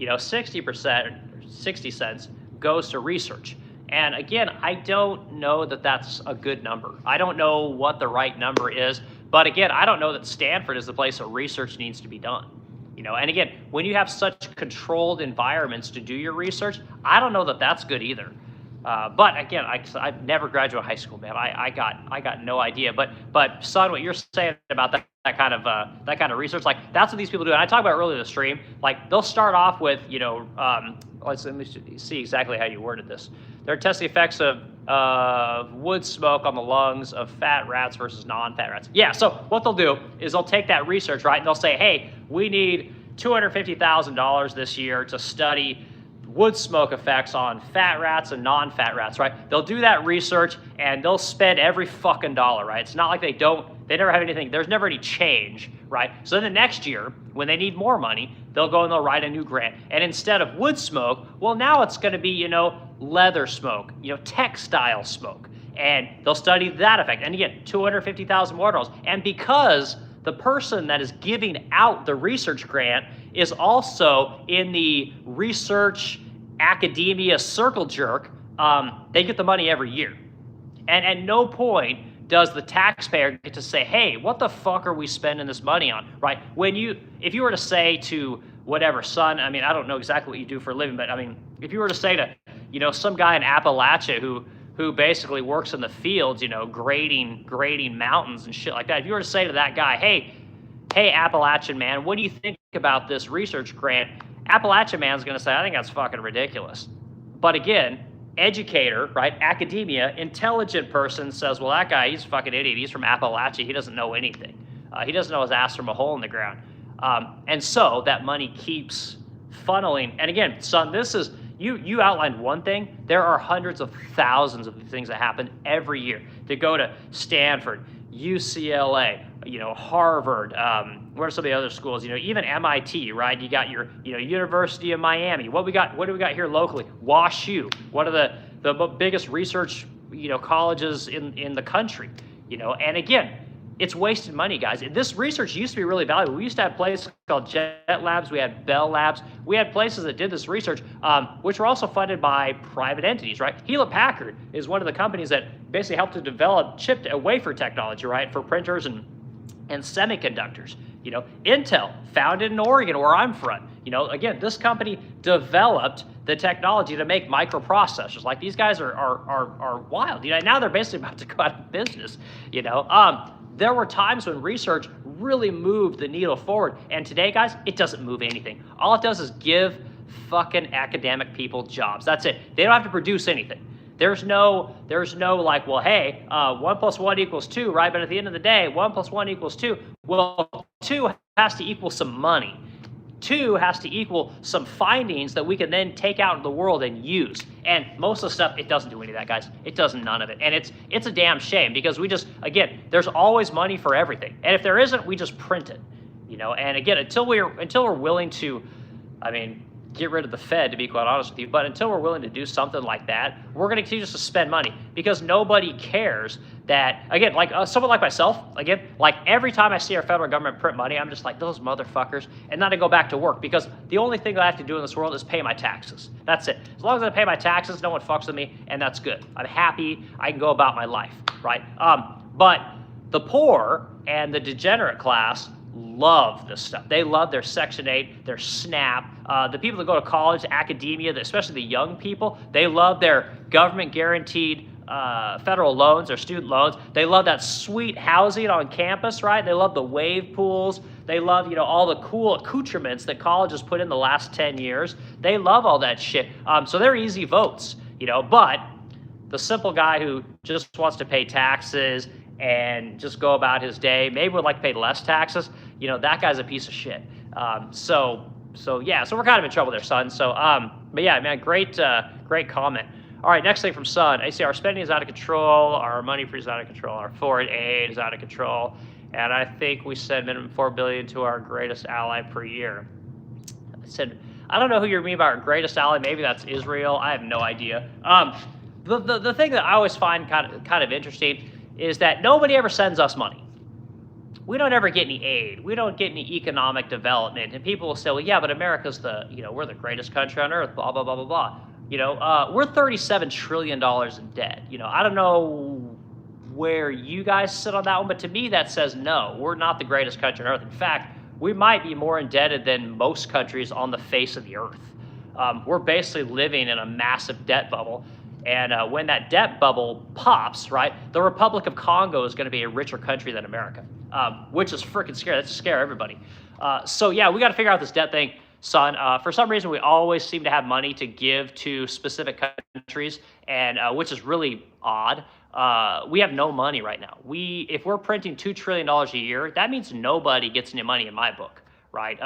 60 cents goes to research. And again, I don't know that that's a good number. I don't know what the right number is, but again, I don't know that Stanford is the place that research needs to be done. And again, when you have such controlled environments to do your research, I don't know that that's good either. But again, I've never graduated high school, man. I got no idea. But son, what you're saying about that kind of research, like that's what these people do. And I talked about earlier in the stream. Like they'll start off with let me see exactly how you worded this. They're testing the effects of wood smoke on the lungs of fat rats versus non-fat rats. Yeah. So what they'll do is they'll take that research, right, and they'll say, hey, we need $250,000 this year to study wood smoke effects on fat rats and non-fat rats, right? They'll do that research and they'll spend every fucking dollar, right? It's not like they never have anything, there's never any change, right? So then the next year, when they need more money, they'll go and they'll write a new grant. And instead of wood smoke, well, now it's gonna be, leather smoke, textile smoke. And they'll study that effect. And again, $250,000 more. And because the person that is giving out the research grant is also in the research academia circle jerk, they get the money every year. And at no point does the taxpayer get to say, hey, what the fuck are we spending this money on, right? If you were to say to whatever, son, I don't know exactly what you do for a living, but if you were to say to, some guy in Appalachia who basically works in the fields, grading mountains and shit like that. If you were to say to that guy, hey, Appalachian man, what do you think about this research grant? Appalachian man's going to say, I think that's fucking ridiculous. But again, educator, right, academia, intelligent person says, well, that guy, he's a fucking idiot. He's from Appalachia. He doesn't know anything. He doesn't know his ass from a hole in the ground. And so that money keeps funneling. And again, son, this is, you outlined one thing. There are hundreds of thousands of things that happen every year. To go to Stanford, UCLA, Harvard, what are some of the other schools? Even MIT, right? You got your, University of Miami. What do we got here locally? WashU, one of the biggest research, colleges in the country, and again, it's wasted money, guys. This research used to be really valuable. We used to have places called Jet Labs. We had Bell Labs. We had places that did this research, which were also funded by private entities, right? Hewlett-Packard is one of the companies that basically helped to develop wafer technology, right, for printers and semiconductors. Intel, founded in Oregon, where I'm from. Again, this company developed the technology to make microprocessors. Like, these guys are wild. Now they're basically about to go out of business. There were times when research really moved the needle forward. And today, guys, it doesn't move anything. All it does is give fucking academic people jobs. That's it. They don't have to produce anything. There's no like, well, hey, 1 + 1 = 2, right? But at the end of the day, 1 + 1 = 2. Well, 2 has to equal some money. 2 has to equal some findings that we can then take out in the world and use. And most of the stuff, it doesn't do any of that, guys. It does none of it. And it's a damn shame, because again, there's always money for everything. And if there isn't, we just print it. And again, until we're willing to, get rid of the Fed, to be quite honest with you, but until we're willing to do something like that, we're going to continue to spend money, because nobody cares that, again, like someone like myself, again, like every time I see our federal government print money, I'm just like, those motherfuckers, and then I go back to work, because the only thing that I have to do in this world is pay my taxes. That's it. As long as I pay my taxes, no one fucks with me, and that's good. I'm happy. I can go about my life, right? But the poor and the degenerate class love this stuff. They love their Section 8, their SNAP. The people that go to college, academia, especially the young people, they love their government guaranteed federal loans, their student loans. They love that sweet housing on campus, right? They love the wave pools. They love, all the cool accoutrements that colleges put in the last 10 years. They love all that shit. So they're easy votes, but the simple guy who just wants to pay taxes and just go about his day, maybe would like to pay less taxes, that guy's a piece of shit. So we're kind of in trouble there, son. So, but yeah, man, great comment. All right, next thing from Son. I see our spending is out of control, our money freeze is out of control, our foreign aid is out of control, and I think we send minimum $4 billion to our greatest ally per year. I said, I don't know who you mean by our greatest ally. Maybe that's Israel. I have no idea. The thing that I always find kind of interesting is that nobody ever sends us money. We don't ever get any aid. We don't get any economic development. And people will say, well, yeah, but America's we're the greatest country on earth, blah, blah, blah, blah, blah. We're $37 trillion in debt. I don't know where you guys sit on that one, but to me that says no, we're not the greatest country on earth. In fact, we might be more indebted than most countries on the face of the earth. We're basically living in a massive debt bubble. And when that debt bubble pops, right, the Republic of Congo is going to be a richer country than America, which is freaking scary. That's to scare everybody. So yeah, we got to figure out this debt thing, son. For some reason, we always seem to have money to give to specific countries, and which is really odd. We have no money right now. If we're printing $2 trillion a year, that means nobody gets any money in my book, right?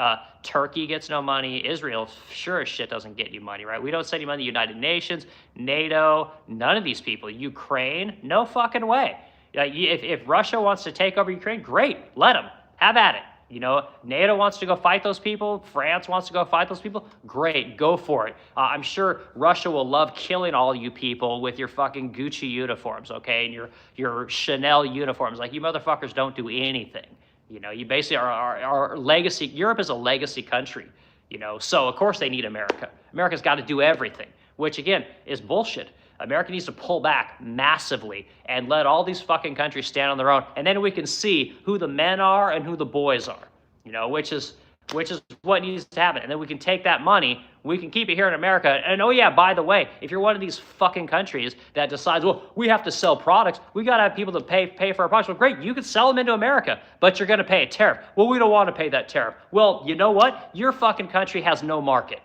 Turkey gets no money. Israel sure as shit doesn't get you money, right? We don't send you money to the United Nations, NATO, none of these people. Ukraine, no fucking way. If Russia wants to take over Ukraine, great, let them, have at it. NATO wants to go fight those people. France wants to go fight those people. Great, go for it. I'm sure Russia will love killing all you people with your fucking Gucci uniforms, okay, and your Chanel uniforms. Like, you motherfuckers don't do anything. You basically are legacy. Europe is a legacy country, so of course they need America. America's got to do everything, which again is bullshit. America needs to pull back massively and let all these fucking countries stand on their own, and then we can see who the men are and who the boys are, which is what needs to happen. And then we can take that money, we can keep it here in America. And oh yeah, by the way, if you're one of these fucking countries that decides, well, we have to sell products, we got to have people to pay for our products. Well, great, you can sell them into America, but you're going to pay a tariff. Well, we don't want to pay that tariff. Well, you know what? Your fucking country has no market.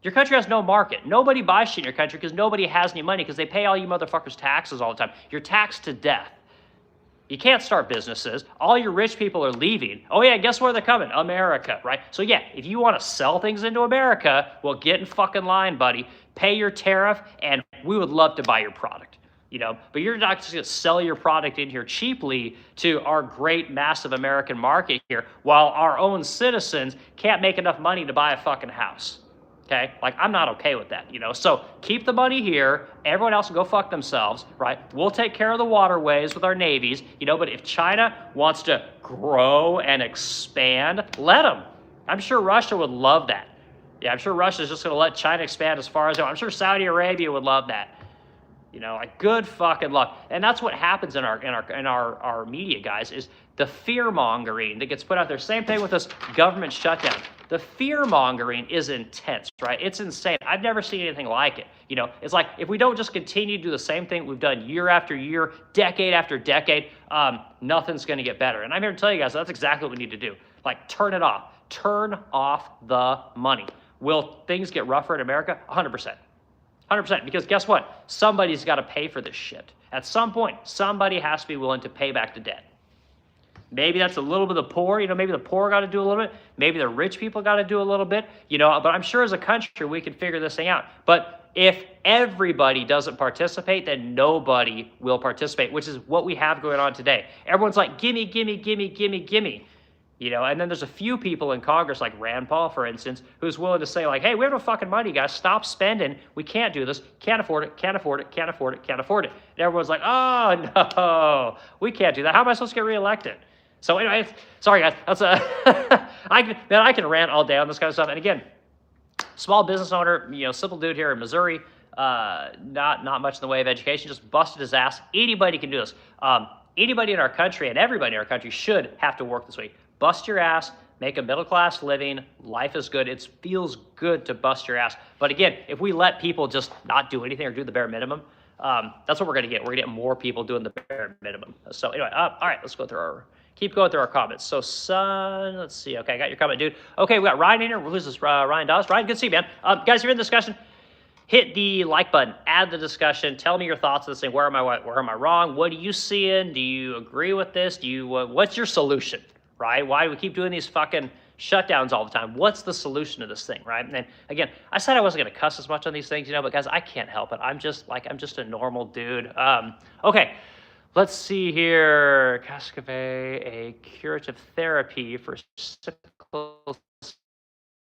Your country has no market. Nobody buys shit in your country because nobody has any money because they pay all you motherfuckers taxes all the time. You're taxed to death. You can't start businesses. All your rich people are leaving. Oh yeah, guess where they're coming? America, right? So yeah, if you want to sell things into America, well, get in fucking line, buddy. Pay your tariff, and we would love to buy your product. But you're not just going to sell your product in here cheaply to our great, massive American market here while our own citizens can't make enough money to buy a fucking house. Okay, like, I'm not okay with that, So keep the money here. Everyone else will go fuck themselves, right? We'll take care of the waterways with our navies, But if China wants to grow and expand, let them. I'm sure Russia would love that. Yeah, I'm sure Russia's just going to let China expand as far as they want. I'm sure Saudi Arabia would love that. Like, good fucking luck. And that's what happens in our media, guys, is the fear mongering that gets put out there. Same thing with this government shutdown. The fear mongering is intense, right? It's insane. I've never seen anything like it. It's like, if we don't just continue to do the same thing we've done year after year, decade after decade, nothing's going to get better. And I'm here to tell you guys, that's exactly what we need to do. Like, turn it off. Turn off the money. Will things get rougher in America? 100%. 100%, because guess what? Somebody's got to pay for this shit. At some point, somebody has to be willing to pay back the debt. Maybe that's a little bit of the poor, maybe the poor got to do a little bit. Maybe the rich people got to do a little bit, but I'm sure as a country we can figure this thing out. But if everybody doesn't participate, then nobody will participate, which is what we have going on today. Everyone's like, gimme, gimme, gimme, gimme, gimme. And then there's a few people in Congress, like Rand Paul, for instance, who's willing to say, like, hey, we have no fucking money, guys. Stop spending. We can't do this. Can't afford it. Can't afford it. Can't afford it. Can't afford it. And everyone's like, oh, no, we can't do that. How am I supposed to get reelected? So anyway, sorry, guys. That's I can rant all day on this kind of stuff. And again, small business owner, simple dude here in Missouri, not much in the way of education, just busted his ass. Anybody can do this. Anybody in our country and everybody in our country should have to work this way. Bust your ass, make a middle-class living. Life is good. It feels good to bust your ass. But again, if we let people just not do anything or do the bare minimum, that's what we're going to get. We're going to get more people doing the bare minimum. So anyway, all right, let's keep going through our comments. So, son, let's see. Okay, I got your comment, dude. Okay, we got Ryan in here. Who's this? Ryan Dawes. Ryan, good to see you, man. Guys, you're in the discussion. Hit the like button. Add the discussion. Tell me your thoughts on this thing. Where am I wrong? What are you seeing? Do you agree with this? What's your solution? Right? Why do we keep doing these fucking shutdowns all the time? What's the solution to this thing, right? And again, I said I wasn't going to cuss as much on these things, but guys, I can't help it. I'm just a normal dude. Okay, let's see here. Cascave, a curative therapy for sickle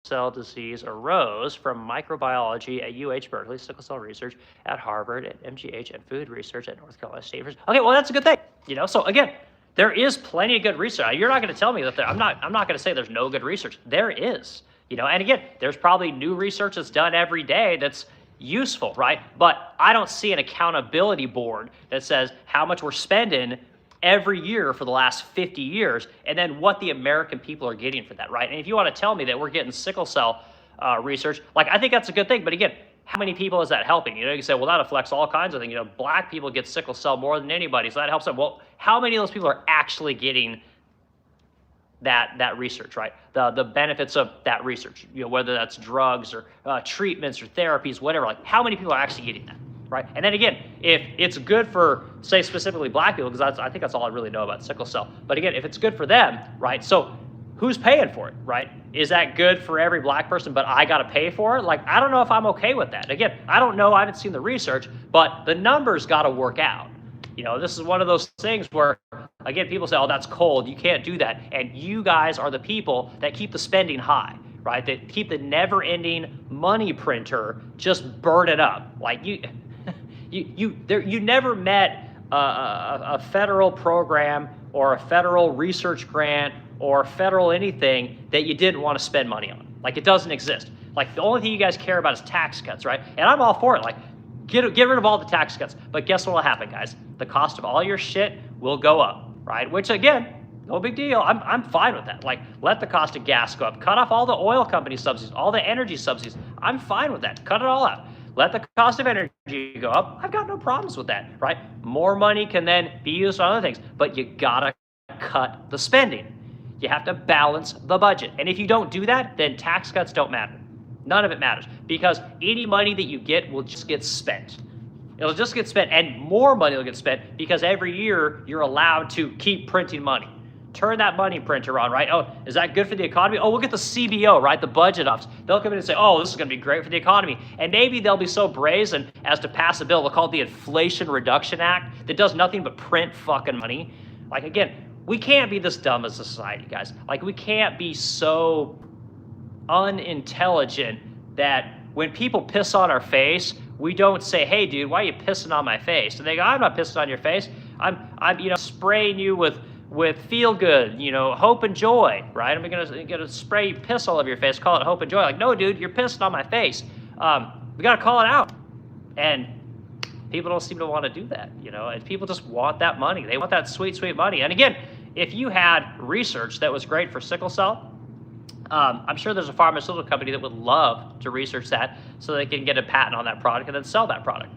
cell disease arose from microbiology at UH Berkeley, sickle cell research at Harvard, at MGH, and food research at North Carolina State University. Okay, well, that's a good thing. So again, there is plenty of good research. You're not going to tell me that I'm not going to say there's no good research. There is, and again, there's probably new research that's done every day that's useful, right? But I don't see an accountability board that says how much we're spending every year for the last 50 years and then what the American people are getting for that, right? And if you want to tell me that we're getting sickle cell research, I think that's a good thing. But again, how many people is that helping? You can say, well, that affects all kinds of things. Black people get sickle cell more than anybody, so that helps them. Well, how many of those people are actually getting that research, right? The benefits of that research, whether that's drugs or treatments or therapies, whatever. Like, how many people are actually getting that, right? And then again, if it's good for, say, specifically black people, because I think that's all I really know about sickle cell. But again, if it's good for them, right? So who's paying for it, right? Is that good for every black person, but I got to pay for it? Like, I don't know if I'm okay with that. Again, I don't know. I haven't seen the research, but the numbers got to work out. This is one of those things where, again, people say, oh, that's cold. You can't do that. And you guys are the people that keep the spending high, right? That keep the never-ending money printer just burning up. Like, you never met a federal program or a federal research grant or federal anything that you didn't want to spend money on. Like, it doesn't exist. Like, the only thing you guys care about is tax cuts, right? And I'm all for it. Like, get rid of all the tax cuts. But guess what will happen, guys? The cost of all your shit will go up, right? Which, again, no big deal. I'm fine with that. Like, let the cost of gas go up. Cut off all the oil company subsidies, all the energy subsidies. I'm fine with that. Cut it all out. Let the cost of energy go up. I've got no problems with that, right? More money can then be used on other things, but you gotta cut the spending. You have to balance the budget. And if you don't do that, then tax cuts don't matter. None of it matters, because any money that you get will just get spent. It'll just get spent, and more money will get spent because every year you're allowed to keep printing money. Turn that money printer on, right? Oh, is that good for the economy? Oh, look at the CBO, right? The budget office. They'll come in and say, oh, this is going to be great for the economy. And maybe they'll be so brazen as to pass a bill. They'll call it the Inflation Reduction Act that does nothing but print fucking money. Like, again, we can't be this dumb as a society, guys. Like, we can't be so unintelligent that when people piss on our face, we don't say, hey, dude, why are you pissing on my face? And they go, I'm not pissing on your face. I'm spraying you with feel good, hope and joy, right? I'm gonna spray piss all over your face, call it hope and joy. Like, no, dude, you're pissing on my face. We gotta call it out. And people don't seem to want to do that, and people just want that money. They want that sweet, sweet money. And again, if you had research that was great for sickle cell, I'm sure there's a pharmaceutical company that would love to research that so they can get a patent on that product and then sell that product.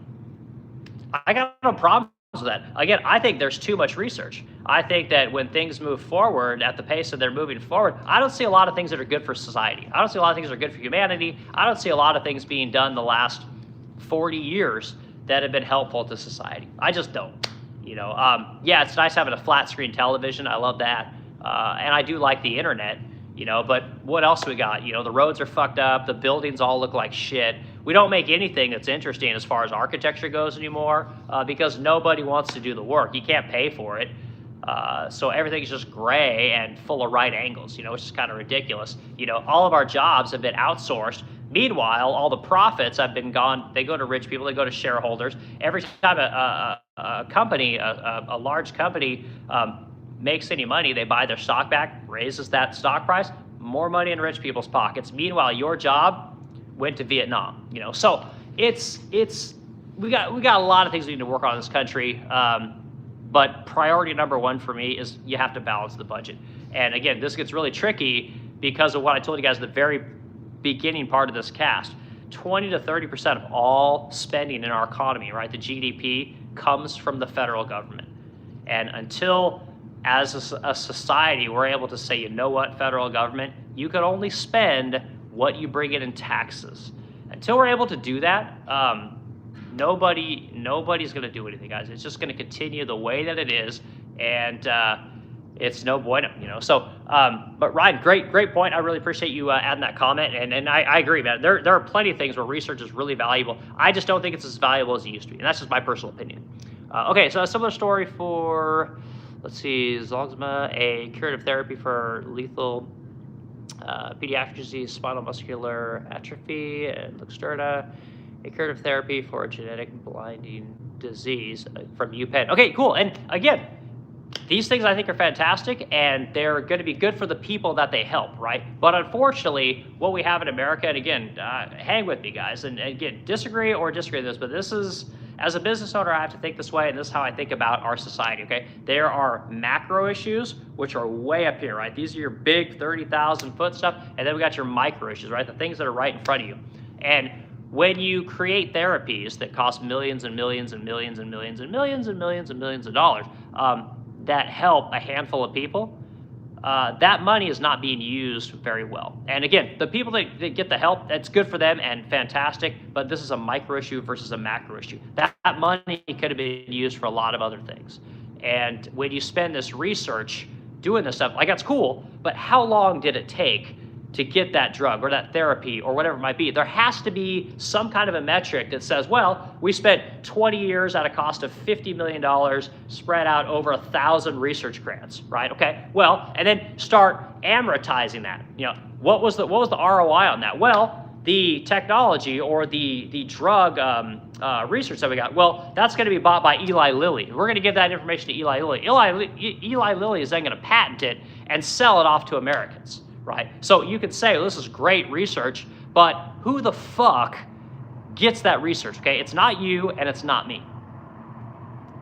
I got no problem with that. Again, I think there's too much research. I think that when things move forward at the pace that they're moving forward, I don't see a lot of things that are good for society. I don't see a lot of things that are good for humanity. I don't see a lot of things being done the last 40 years that have been helpful to society. I just don't. Yeah, it's nice having a flat screen television. I love that. And I do like the internet, but what else we got? The roads are fucked up. The buildings all look like shit. We don't make anything that's interesting as far as architecture goes anymore because nobody wants to do the work. You can't pay for it. So everything's just gray and full of right angles, which is kind of ridiculous. All of our jobs have been outsourced. Meanwhile, all the profits have been gone. They go to rich people. They go to shareholders. Every time a company, a large company makes any money, they buy their stock back, raises that stock price, more money in rich people's pockets. Meanwhile, your job went to Vietnam. So we got a lot of things we need to work on in this country. But priority number one for me is you have to balance the budget. And again, this gets really tricky because of what I told you guys at the very beginning part of this cast. 20 to 30% of all spending in our economy, right, the GDP, comes from the federal government. And until, as a society, we're able to say, you know what, federal government, you can only spend what you bring in taxes. Until we're able to do that, nobody's going to do anything, guys. It's just going to continue the way that it is, and it's no bueno, So, but Ryan, great point. I really appreciate you adding that comment, and I agree, man. There are plenty of things where research is really valuable. I just don't think it's as valuable as it used to be, and that's just my personal opinion. Okay, so a similar story for, let's see, Zolgensma, a curative therapy for lethal pediatric disease, spinal muscular atrophy, and Luxturna, a curative therapy for a genetic blinding disease from UPenn. Okay, cool. And again, these things I think are fantastic, and they're going to be good for the people that they help, right? But unfortunately, what we have in America, and again, hang with me, guys, and again, disagree with this, but this is, as a business owner, I have to think this way, and this is how I think about our society, okay? There are macro issues, which are way up here, right? These are your big 30,000 foot stuff, and then we got your micro issues, right? The things that are right in front of you. And when you create therapies that cost millions and millions and millions and millions and millions and millions and millions of dollars that help a handful of people, that money is not being used very well. And again, the people that get the help, that's good for them and fantastic, but this is a micro issue versus a macro issue. That money could have been used for a lot of other things. And when you spend this research doing this stuff. Like, that's cool, but how long did it take to get that drug or that therapy or whatever it might be? There has to be some kind of a metric that says, well, we spent 20 years at a cost of $50 million spread out over 1,000 research grants, right? Okay, well, and then start amortizing that. You know, what was the ROI on that? Well, the technology or the drug research that we got, well, that's going to be bought by Eli Lilly. We're going to give that information to Eli Lilly. Eli Lilly is then going to patent it and sell it off to Americans, right? So you could say, well, this is great research, but who the fuck gets that research, okay? It's not you and it's not me.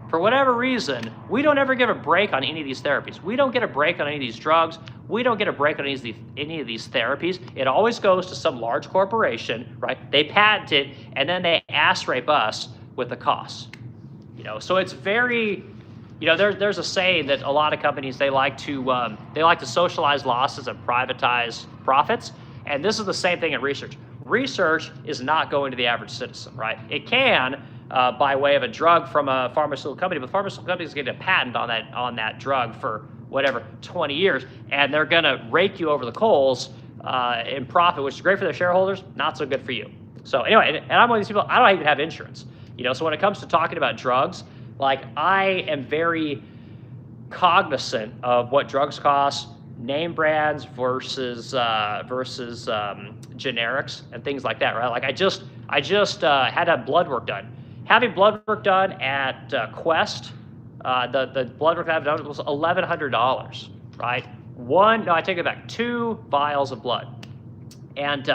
For whatever reason, we don't ever get a break on any of these therapies. We don't get a break on any of these drugs. We don't get a break on any of these therapies. It always goes to some large corporation, right? They patent it, and then they ass rape us with the costs. You know, so it's very, you know, there's a saying that a lot of companies, they like to socialize losses and privatize profits, and this is the same thing in research. Research is not going to the average citizen, right? It can, by way of a drug from a pharmaceutical company, but the pharmaceutical company is getting a patent on that drug for whatever 20 years, and they're going to rake you over the coals in profit, which is great for their shareholders, not so good for you. So anyway, and I'm one of these people, I don't even have insurance. You know, so when it comes to talking about drugs, like, I am very cognizant of what drugs cost, name brands versus generics and things like that, right? Like, I just had a blood work done. Having blood work done at Quest, the blood work I've done was $1,100, right? I take it back, 2 vials of blood. And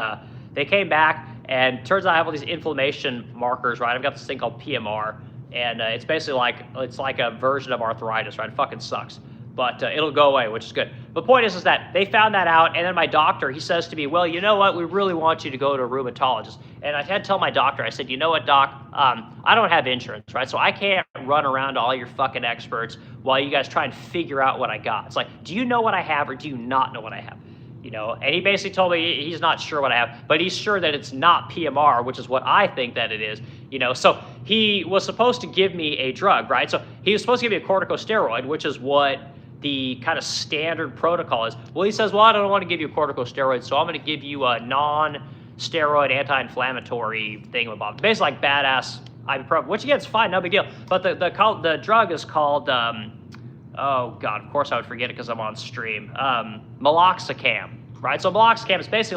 they came back, and turns out I have all these inflammation markers, right? I've got this thing called PMR, and it's basically like a version of arthritis, right? It fucking sucks. But it'll go away, which is good. The point is that they found that out, and then my doctor, he says to me, well, you know what, we really want you to go to a rheumatologist. And I had to tell my doctor, I said, you know what, doc, I don't have insurance, right? So I can't run around to all your fucking experts while you guys try and figure out what I got. It's like, do you know what I have or do you not know what I have? You know, and he basically told me he's not sure what I have, but he's sure that it's not PMR, which is what I think that it is. You know, so he was supposed to give me a drug, right? So he was supposed to give me a corticosteroid, which is what the kind of standard protocol is. Well, he says, well, I don't want to give you a corticosteroid, so I'm going to give you a non-steroid anti-inflammatory thing. Basically like badass ibuprofen, which again is fine, no big deal. But the drug is called, oh God, of course I would forget it because I'm on stream. Meloxicam, right? So meloxicam is basically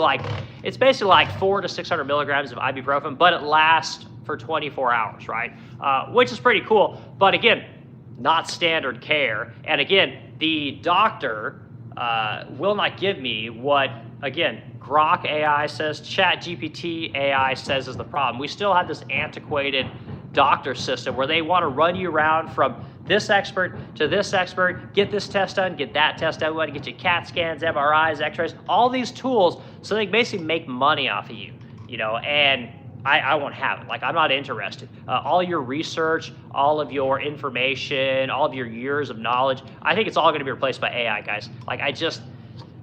like 400 to 600 milligrams of ibuprofen, but it lasts for 24 hours, right? Which is pretty cool. But again, not standard care. And again, the doctor will not give me what, again, Grok AI says, ChatGPT AI says is the problem. We still have this antiquated doctor system where they want to run you around from this expert to this expert, get this test done, get that test done, we want to get you CAT scans, MRIs, x-rays, all these tools so they basically make money off of you, you know, and I won't have it. Like, I'm not interested. All your research, all of your information, all of your years of knowledge, I think it's all going to be replaced by AI, guys. Like,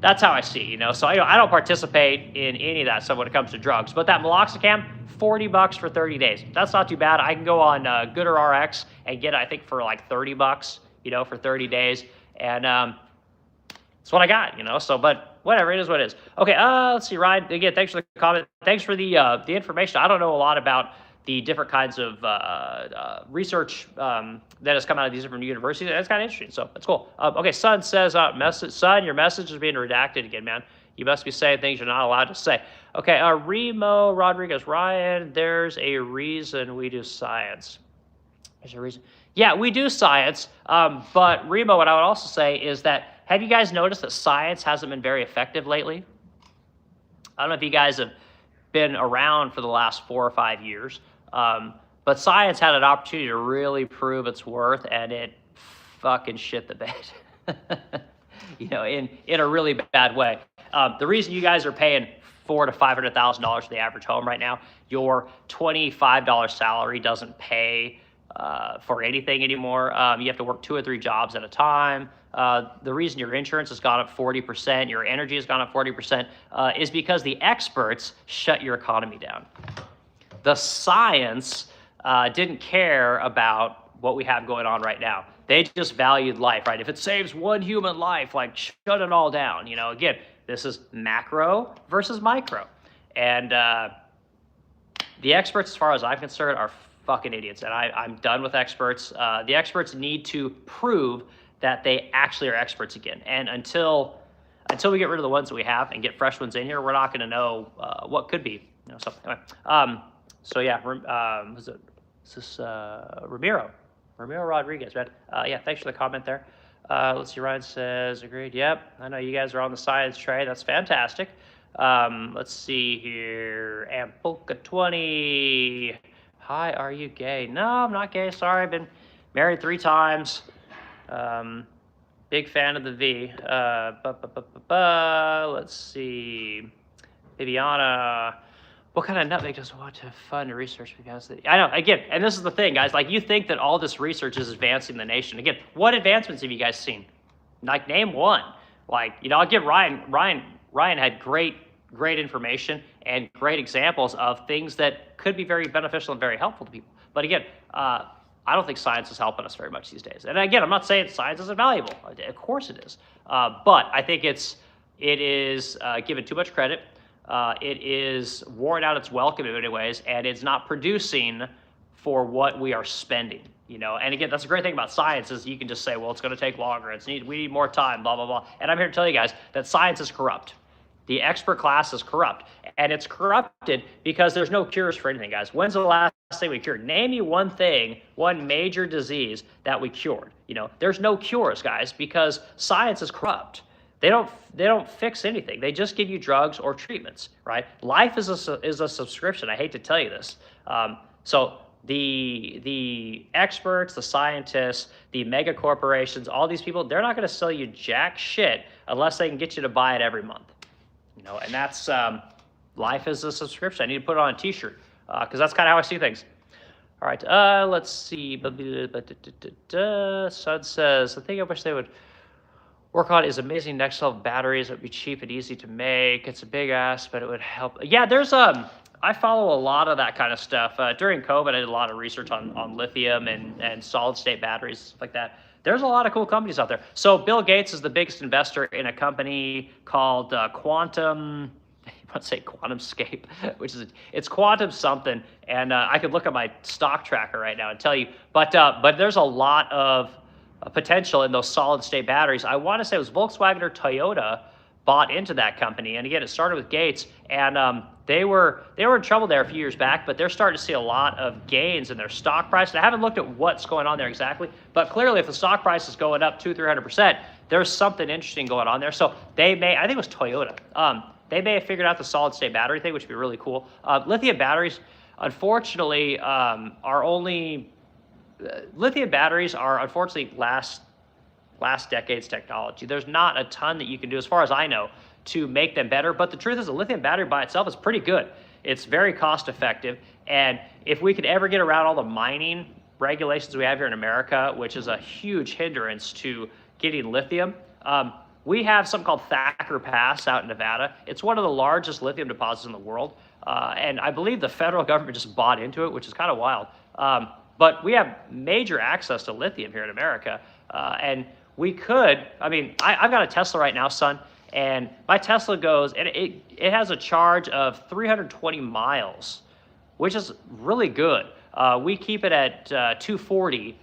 that's how I see it, you know. So I don't participate in any of that stuff when it comes to drugs. But that meloxicam, $40 for 30 days. That's not too bad. I can go on GoodRx and get it, I think, for like $30, you know, for 30 days. And that's what I got, you know. So, but whatever, it is what it is. Okay, let's see, Ryan. Again, thanks for the comment. Thanks for the information. I don't know a lot about the different kinds of research that has come out of these different universities. That's kind of interesting, so that's cool. Okay, Son says, Son, your message is being redacted again, man. You must be saying things you're not allowed to say. Okay, Remo Rodriguez, Ryan, there's a reason we do science. There's a reason. Yeah, we do science, but Remo, what I would also say is that, have you guys noticed that science hasn't been very effective lately? I don't know if you guys have been around for the last 4 or 5 years, but science had an opportunity to really prove its worth, and it fucking shit the bed, you know, in a really bad way. The reason you guys are paying $400,000 to $500,000 for the average home right now, your $25 salary doesn't pay for anything anymore. You have to work 2 or 3 jobs at a time. The reason your insurance has gone up 40%, your energy has gone up 40%, is because the experts shut your economy down. The science didn't care about what we have going on right now. They just valued life, right? If it saves one human life, like shut it all down. You know, again, this is macro versus micro. And the experts, as far as I'm concerned, are fucking idiots. And I'm done with experts. The experts need to prove that they actually are experts again. And until we get rid of the ones that we have and get fresh ones in here, we're not going to know what could be. You know, so anyway, so yeah, was it? Is this Ramiro Rodriguez, man? Yeah, thanks for the comment there. Let's see, Ryan says, agreed. Yep, I know you guys are on the science tray. That's fantastic. Let's see here. Ampolka20. Hi, are you gay? No, I'm not gay. Sorry, I've been married 3 times. Big fan of the V. Let's see. Bibiana. What kind of nutmeg does want to fund research? Because I know, again, and this is the thing, guys. Like, you think that all this research is advancing the nation. Again, what advancements have you guys seen? Like, name one. Like, you know, I'll give Ryan had great information and great examples of things that could be very beneficial and very helpful to people. But again, I don't think science is helping us very much these days. And again, I'm not saying science isn't valuable. Of course it is. But I think it is given too much credit. It is worn out its welcome in many ways, and it's not producing for what we are spending. You know, and again, that's the great thing about science is you can just say, well, it's going to take longer. We need more time, blah, blah, blah. And I'm here to tell you guys that science is corrupt. The expert class is corrupt, and it's corrupted because there's no cures for anything, guys. When's the last thing we cured? Name me one thing, one major disease that we cured. You know, there's no cures, guys, because science is corrupt. They don't fix anything. They just give you drugs or treatments, right? Life is a subscription. I hate to tell you this. So the experts, the scientists, the mega corporations, all these people, they're not going to sell you jack shit unless they can get you to buy it every month. You know, and that's life is a subscription. I need to put it on a T-shirt because that's kind of how I see things. All right, let's see. Sun says, the thing I wish they would work on is amazing next level batteries. It would be cheap and easy to make. It's a big ask, but it would help. Yeah, there's I follow a lot of that kind of stuff. During COVID, I did a lot of research on lithium and solid state batteries, stuff like that. There's a lot of cool companies out there. So Bill Gates is the biggest investor in a company called Quantum. You want to say QuantumScape, which is it's quantum something. And I could look at my stock tracker right now and tell you. But there's a lot of potential in those solid state batteries. I want to say it was Volkswagen or Toyota bought into that company. And again, it started with Gates, and they were in trouble there a few years back, but they're starting to see a lot of gains in their stock price. And I haven't looked at what's going on there exactly, but clearly if the stock price is going up 200-300%, there's something interesting going on there. So they may, I think it was Toyota, they may have figured out the solid state battery thing, which would be really cool. Lithium batteries, unfortunately, lithium batteries are unfortunately last decade's technology. There's not a ton that you can do, as far as I know, to make them better. But the truth is, a lithium battery by itself is pretty good. It's very cost effective. And if we could ever get around all the mining regulations we have here in America, which is a huge hindrance to getting lithium, we have something called Thacker Pass out in Nevada. It's one of the largest lithium deposits in the world. And I believe the federal government just bought into it, which is kind of wild. But we have major access to lithium here in America. And we could, I mean, I've got a Tesla right now, son, and my Tesla goes, and it has a charge of 320 miles, which is really good. We keep it at 240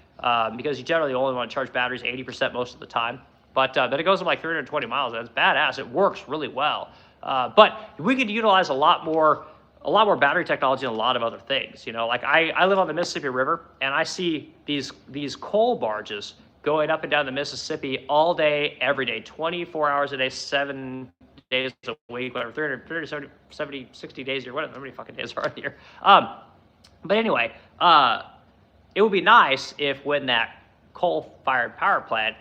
because you generally only want to charge batteries 80% most of the time. But it goes up like 320 miles. That's badass. It works really well. But we could utilize a lot more battery technology and a lot of other things. You know, like I live on the Mississippi River, and I see these coal barges going up and down the Mississippi all day, every day, 24 hours a day, 7 days a week, whatever, 370, 60 days a year, whatever, how many fucking days are in here. But anyway, it would be nice if when that coal-fired power plant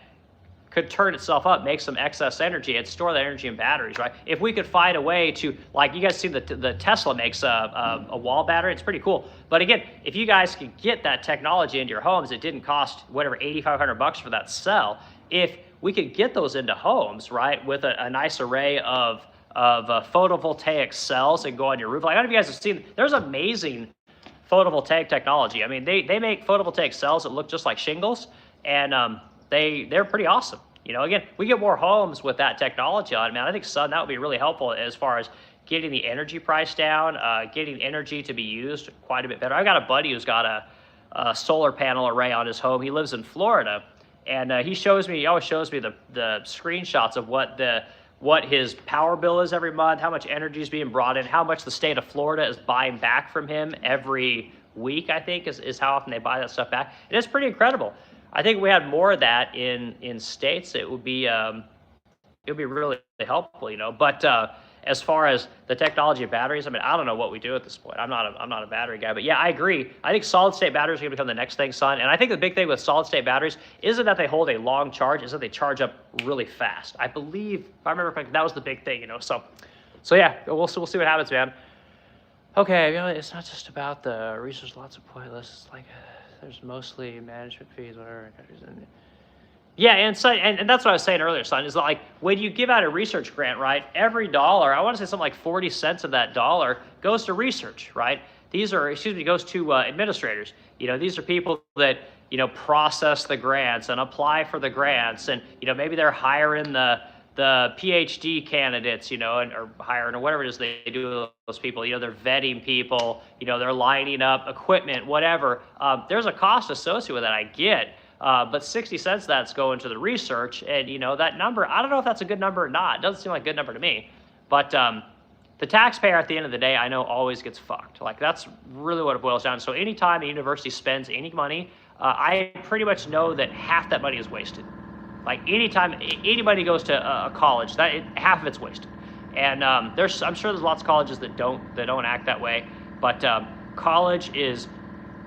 could turn itself up, make some excess energy, and store that energy in batteries, right? If we could find a way to, like you guys see the Tesla makes a wall battery, it's pretty cool. But again, if you guys could get that technology into your homes, it didn't cost whatever, $8,500 for that cell. If we could get those into homes, right, with a nice array of photovoltaic cells and go on your roof. Like, I don't know if you guys have seen, there's amazing photovoltaic technology. I mean, they make photovoltaic cells that look just like shingles, and they're pretty awesome. You know, again, we get more homes with that technology on it, man. I think, son, that would be really helpful as far as getting the energy price down, getting energy to be used quite a bit better. I've got a buddy who's got a solar panel array on his home. He lives in Florida, and he always shows me the screenshots of what his power bill is every month, how much energy is being brought in, how much the state of Florida is buying back from him every week, I think, is how often they buy that stuff back. And it's pretty incredible. I think if we had more of that in states, it would be really helpful, you know. But as far as the technology of batteries, I mean, I don't know what we do at this point. I'm not a battery guy, but yeah, I agree. I think solid state batteries are going to become the next thing, son. And I think the big thing with solid state batteries isn't that they hold a long charge, is that they charge up really fast. I believe, if I remember correctly, that was the big thing, you know. So yeah, we'll see what happens, man. Okay, you know, it's not just about the research. Lots of pointless. It's like there's mostly management fees, whatever. Yeah, and so and that's what I was saying earlier, son, is like when you give out a research grant, right, every dollar, I want to say something like 40 cents of that dollar goes to research, right? Goes to administrators. You know, these are people that, you know, process the grants and apply for the grants, and, you know, maybe they're hiring the PhD candidates, you know, or hiring or whatever it is they do with those people. You know, they're vetting people, you know, they're lining up equipment, whatever. There's a cost associated with that, I get. But 60 cents that's going to the research, and, you know, that number, I don't know if that's a good number or not. It doesn't seem like a good number to me. But the taxpayer at the end of the day, I know, always gets fucked. Like, that's really what it boils down to. So anytime a university spends any money, I pretty much know that half that money is wasted. Like, anytime anybody goes to a college, half of it's wasted. And I'm sure there's lots of colleges that don't act that way. But college is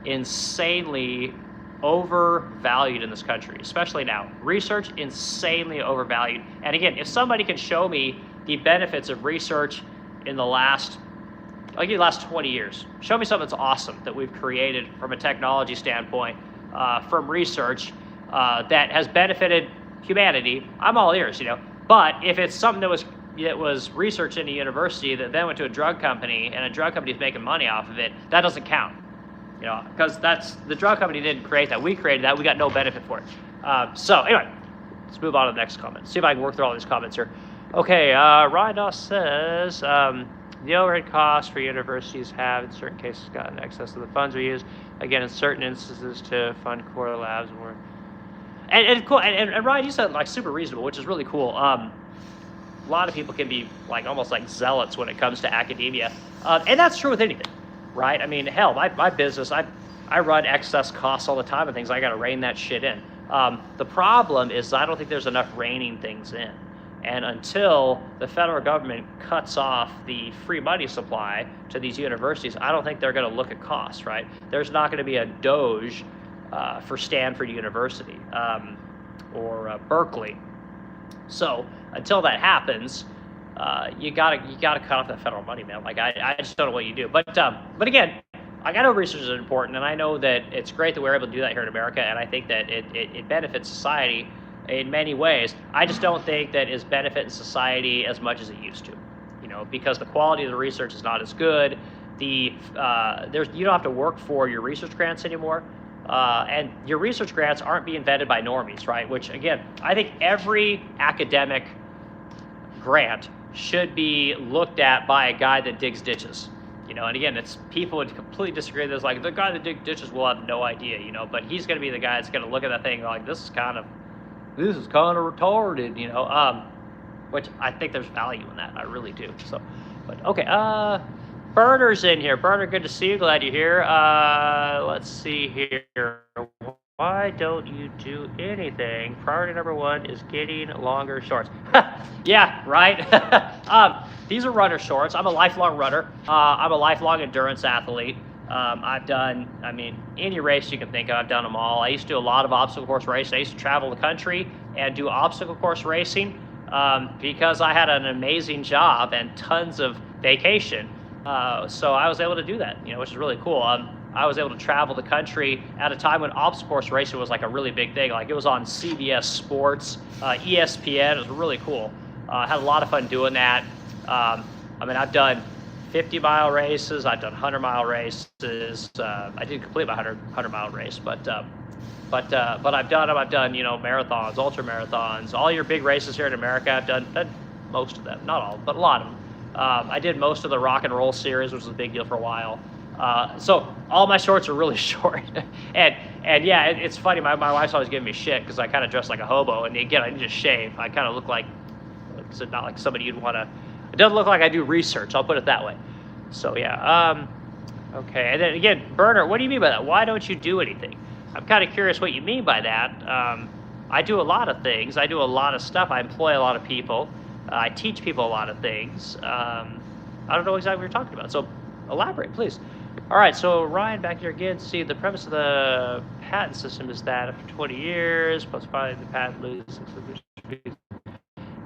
insanely overvalued in this country, especially now. Research, insanely overvalued. And again, if somebody can show me the benefits of research in the last 20 years, show me something that's awesome that we've created from a technology standpoint, from research that has benefited humanity, I'm all ears, you know. But if it's something that was research in a university that then went to a drug company, and a drug company is making money off of it, that doesn't count. You know, because the drug company didn't create that. We created that. We got no benefit for it. So anyway, let's move on to the next comment. See if I can work through all these comments here. Okay, Ryan says, the overhead costs for universities have, in certain cases, gotten in excess of the funds we use. Again, in certain instances, to fund core labs and work. And cool. And Ryan, you said like super reasonable, which is really cool. A lot of people can be like almost like zealots when it comes to academia, and that's true with anything. Right? I mean, hell, my business, I run excess costs all the time and things. I got to rein that shit in. The problem is I don't think there's enough reining things in. And until the federal government cuts off the free money supply to these universities, I don't think they're going to look at costs, right? There's not going to be a Doge for Stanford University or Berkeley. So until that happens, you gotta cut off that federal money, man. Like I just don't know what you do. But again, I know research is important, and I know that it's great that we're able to do that here in America, and I think that it benefits society in many ways. I just don't think that it's benefiting society as much as it used to, you know, because the quality of the research is not as good. You don't have to work for your research grants anymore. And your research grants aren't being vetted by normies, right? Which, again, I think every academic grant should be looked at by a guy that digs ditches, you know. And again, it's people would completely disagree. There's like the guy that digs ditches will have no idea, you know, but he's going to be the guy that's going to look at that thing and like, this is kind of retarded, you know. Which I think there's value in that. I really do. So, but okay. Burner's in here. Burner, good to see you. Glad you're here. Let's see here. Why don't you do anything? Priority number one is getting longer shorts. Yeah, right. These are runner shorts. I'm a lifelong runner. I'm a lifelong endurance athlete. I've done, any race you can think of, I've done them all. I used to do a lot of obstacle course racing. I used to travel the country and do obstacle course racing because I had an amazing job and tons of vacation. So I was able to do that, you know, which is really cool. I was able to travel the country at a time when obstacle course racing was like a really big thing. Like it was on CBS Sports, ESPN. It was really cool. I had a lot of fun doing that. I've done 50-mile races. I've done 100-mile races. I didn't complete my 100-mile race, but I've done them. I've done, marathons, ultra marathons, all your big races here in America. I've done most of them, not all, but a lot of them. I did most of the rock and roll series, which was a big deal for a while. So all my shorts are really short, and yeah, it's funny. My wife's always giving me shit because I kind of dress like a hobo, and again, I need to shave. I kind of look like, so not like somebody you'd want to. It doesn't look like I do research. I'll put it that way. So yeah. Okay, and then again, Burner, what do you mean by that? Why don't you do anything? I'm kind of curious what you mean by that. I do a lot of things. I do a lot of stuff. I employ a lot of people. I teach people a lot of things. I don't know exactly what you're talking about. So elaborate, please. All right, so Ryan, back here again. See, the premise of the patent system is that after 20 years, plus probably the patent loses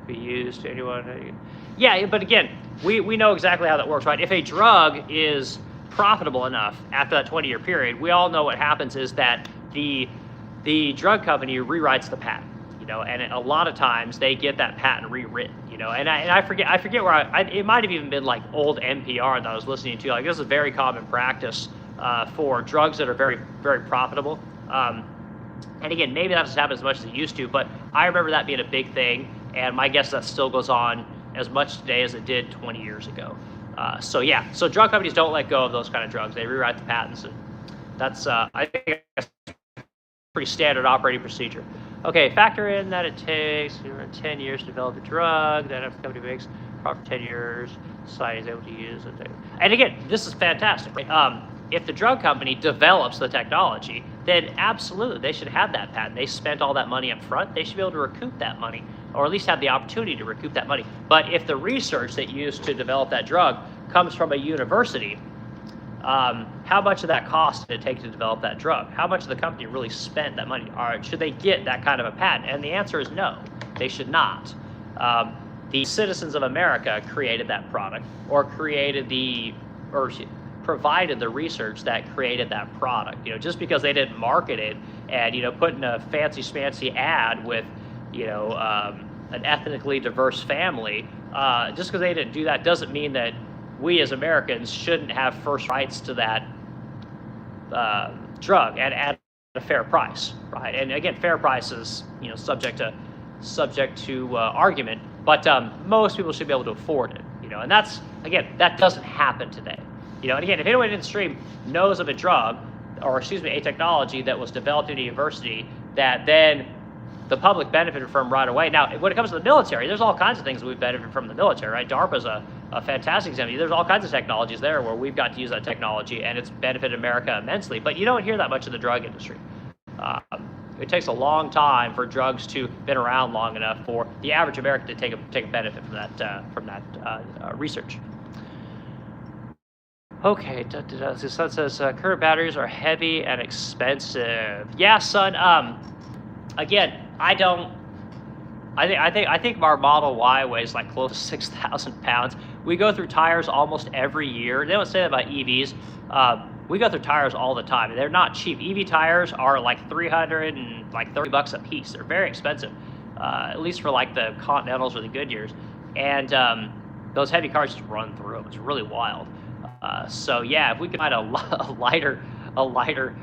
be used to anyone. Yeah, but again, we know exactly how that works, right? If a drug is profitable enough after that 20-year period, we all know what happens is that the drug company rewrites the patent, and a lot of times they get that patent rewritten, and I forget where it might have even been like old NPR that I was listening to. Like, this is a very common practice for drugs that are very, very profitable. And again, maybe that doesn't happen as much as it used to, but I remember that being a big thing, and my guess that still goes on as much today as it did 20 years ago. So yeah, so drug companies don't let go of those kind of drugs. They rewrite the patents, and that's I think that's pretty standard operating procedure. Okay, factor in that it takes 10 years to develop a drug, then if the company makes profit for 10 years, society is able to use it. And again, this is fantastic. If the drug company develops the technology, then absolutely they should have that patent. They spent all that money up front. They should be able to recoup that money, or at least have the opportunity to recoup that money. But if the research that used to develop that drug comes from a university, how much of that cost did it take to develop that drug? How much of the company really spent that money? Or should they get that kind of a patent? And the answer is no, they should not. The citizens of America created that product, or provided the research that created that product. Just because they didn't market it and put in a fancy schmancy ad with an ethnically diverse family, just because they didn't do that doesn't mean that we as Americans shouldn't have first rights to that drug at a fair price, right? And again, fair price is subject to argument, but most people should be able to afford it. And that's, again, that doesn't happen today. And again, if anyone in the stream knows of a drug, or a technology that was developed at a university that then the public benefited from right away. Now, when it comes to the military, there's all kinds of things that we've benefited from the military, right? DARPA's a fantastic example. There's all kinds of technologies there where we've got to use that technology, and it's benefited America immensely. But you don't hear that much in the drug industry. It takes a long time for drugs to been around long enough for the average American to take a benefit from that research. Okay, the son says current batteries are heavy and expensive. Yeah, son. Again, I think our Model Y weighs like close to 6,000 pounds. We go through tires almost every year. They don't say that about EVs. We go through tires all the time. They're not cheap. EV tires are like $330 a piece. They're very expensive, at least for like the Continentals or the Goodyears. And those heavy cars just run through them. It's really wild. So yeah, if we could find a lighter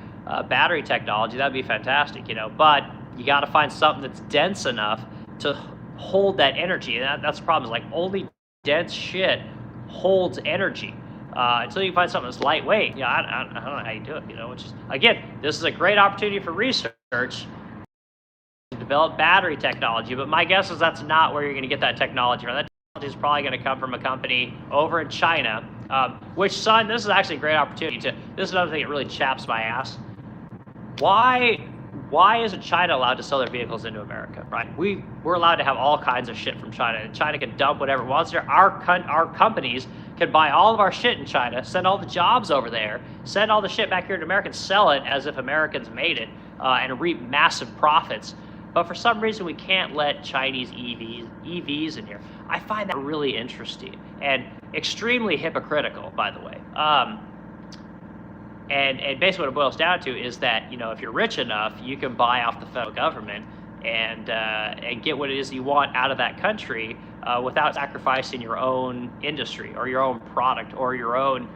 battery technology, that'd be fantastic, But you got to find something that's dense enough to hold that energy, and that's the problem. Is like only dense shit holds energy. Until you find something that's lightweight, I don't know how you do it, Which is, again, this is a great opportunity for research to develop battery technology. But my guess is that's not where you're going to get that technology from. That technology is probably going to come from a company over in China. Which, son, this is actually a great opportunity this is another thing that really chaps my ass. Why isn't China allowed to sell their vehicles into America, right? We're allowed to have all kinds of shit from China, and China can dump whatever it wants there. Our companies can buy all of our shit in China, send all the jobs over there, send all the shit back here to America, and sell it as if Americans made it, and reap massive profits. But for some reason, we can't let Chinese EVs in here. I find that really interesting and extremely hypocritical, by the way. And basically what it boils down to is that, if you're rich enough, you can buy off the federal government and get what it is you want out of that country without sacrificing your own industry or your own product or your own,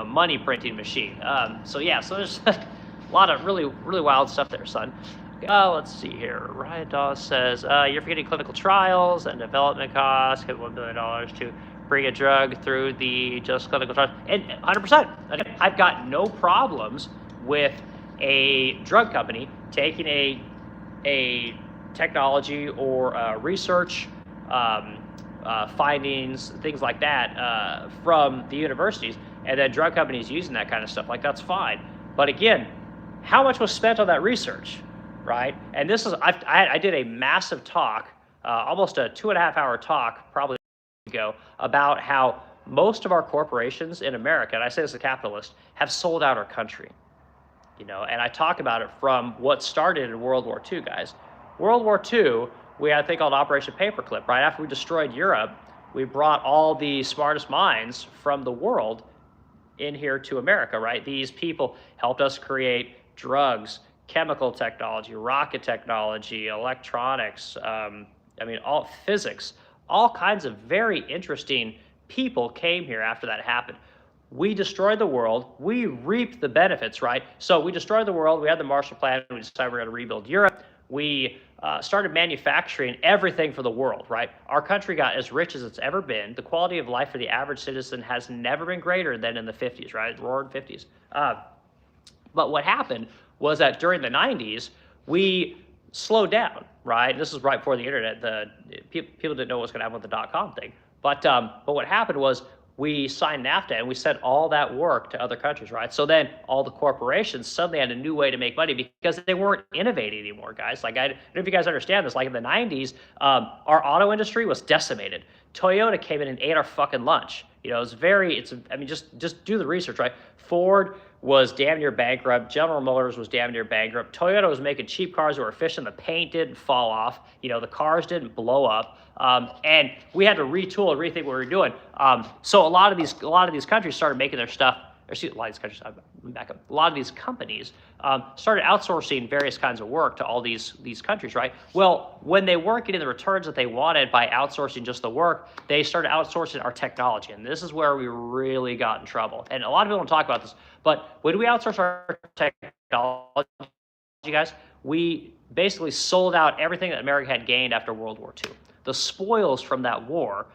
money printing machine. So there's a lot of really, really wild stuff there, son. Let's see here. Ryan Dawes says, you're forgetting clinical trials and development costs, $1 billion to bring a drug through the just clinical trials. And 100%. I've got no problems with a drug company taking a technology or research findings, things like that from the universities, and then drug companies using that kind of stuff. Like, that's fine. But again, how much was spent on that research, right? And this is, I did a massive talk, almost a 2.5-hour talk probably ago, about how most of our corporations in America, and I say this as a capitalist, have sold out our country. And I talk about it from what started in World War II, guys. World War II, we had a thing called Operation Paperclip, right? After we destroyed Europe, we brought all the smartest minds from the world in here to America, right? These people helped us create drugs, chemical technology, rocket technology, electronics, all physics, all kinds of very interesting people came here after that happened. We destroyed the world. We reaped the benefits, right? So we destroyed the world. We had the Marshall Plan. We decided we're going to rebuild Europe. We started manufacturing everything for the world, right? Our country got as rich as it's ever been. The quality of life for the average citizen has never been greater than in the 50s, right? Roaring 50s. But what happened was that during the 90s, we slowed down, right? This is right before the internet. People didn't know what was going to happen with the .com thing. But what happened was we signed NAFTA and we sent all that work to other countries, right? So then all the corporations suddenly had a new way to make money because they weren't innovating anymore, guys. Like, I don't know if you guys understand this. Like, in the 90s, our auto industry was decimated. Toyota came in and ate our fucking lunch. Just do the research, right? Ford was damn near bankrupt. General Motors was damn near bankrupt. Toyota was making cheap cars that were efficient. The paint didn't fall off. The cars didn't blow up. And we had to retool and rethink what we were doing. So a lot of these countries started making their stuff. A lot of these companies started outsourcing various kinds of work to all these countries, right? Well, when they weren't getting the returns that they wanted by outsourcing just the work, they started outsourcing our technology, and this is where we really got in trouble. And a lot of people don't talk about this, but when we outsourced our technology, guys, we basically sold out everything that America had gained after World War II. The spoils from that war,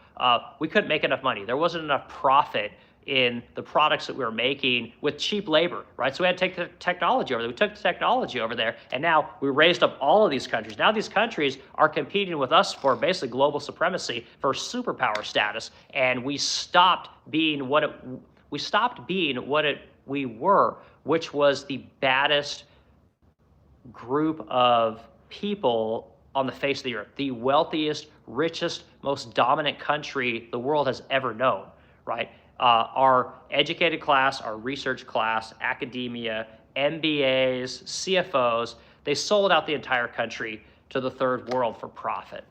we couldn't make enough money. There wasn't enough profit in the products that we were making with cheap labor, right? So we had to take the technology over there. We took the technology over there, and now we raised up all of these countries. Now these countries are competing with us for basically global supremacy, for superpower status, and we stopped being what we were, which was the baddest group of people on the face of the earth, the wealthiest, richest, most dominant country the world has ever known, right? Our educated class, our research class, academia, MBAs, CFOs, they sold out the entire country to the third world for profit,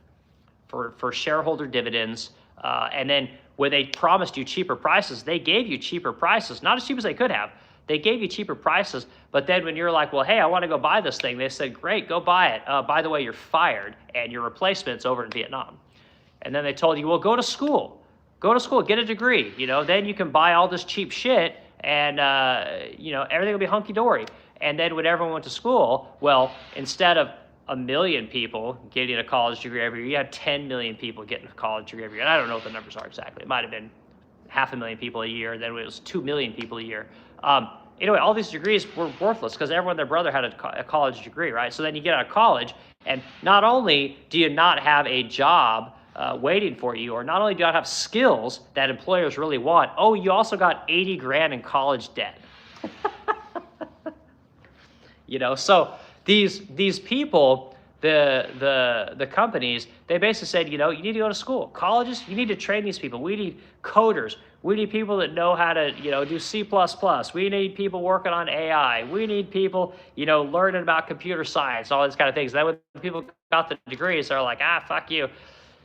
for shareholder dividends. And then when they promised you cheaper prices, they gave you cheaper prices, not as cheap as they could have. They gave you cheaper prices, but then when you're like, well, hey, I want to go buy this thing, they said, great, go buy it. By the way, you're fired, and your replacement's over in Vietnam. And then they told you, well, go to school. Go to school, get a degree, then you can buy all this cheap shit and, everything will be hunky-dory. And then when everyone went to school, well, instead of 1 million people getting a college degree every year, you had 10 million people getting a college degree every year. And I don't know what the numbers are exactly. It might have been 500,000 people a year, then it was 2 million people a year. Anyway, all these degrees were worthless because everyone and their brother had a college degree, right? So then you get out of college, and not only do you not have a job waiting for you, or not only do you not have skills that employers really want, oh, you also got 80 grand in college debt. So these people, the companies, they basically said, you need to go to school. Colleges, you need to train these people. We need coders. We need people that know how to, do C++. We need people working on AI. We need people, learning about computer science, all these kind of things. Then when people got the degrees, they're like, fuck you.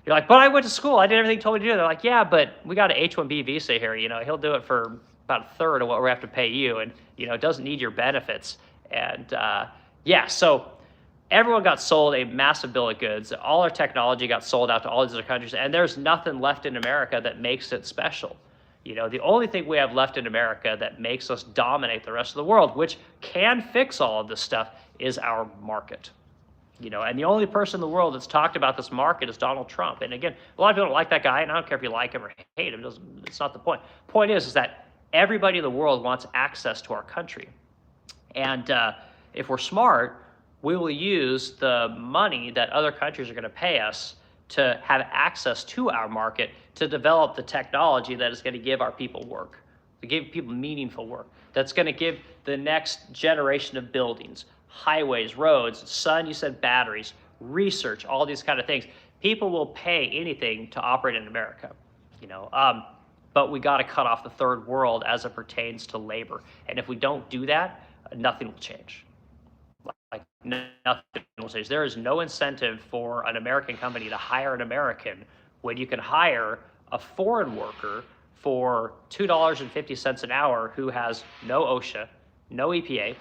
You're like, but I went to school. I did everything he told me to do. They're like, yeah, but we got an H-1B visa here. He'll do it for about a third of what we have to pay you, and, it doesn't need your benefits. And, so everyone got sold a massive bill of goods. All our technology got sold out to all these other countries, and there's nothing left in America that makes it special. The only thing we have left in America that makes us dominate the rest of the world, which can fix all of this stuff, is our market. And the only person in the world that's talked about this market is Donald Trump. And again, a lot of people don't like that guy, and I don't care if you like him or hate him. It's not the point. Point is that everybody in the world wants access to our country. And if we're smart, we will use the money that other countries are going to pay us to have access to our market to develop the technology that is going to give our people work, to give people meaningful work, that's going to give the next generation of buildings, highways, roads, sun, you said batteries, research, all these kind of things. People will pay anything to operate in America, but we got to cut off the third world as it pertains to labor. And if we don't do that, nothing will change. Like nothing will change. There is no incentive for an American company to hire an American when you can hire a foreign worker for $2.50 an hour who has no OSHA, no EPA,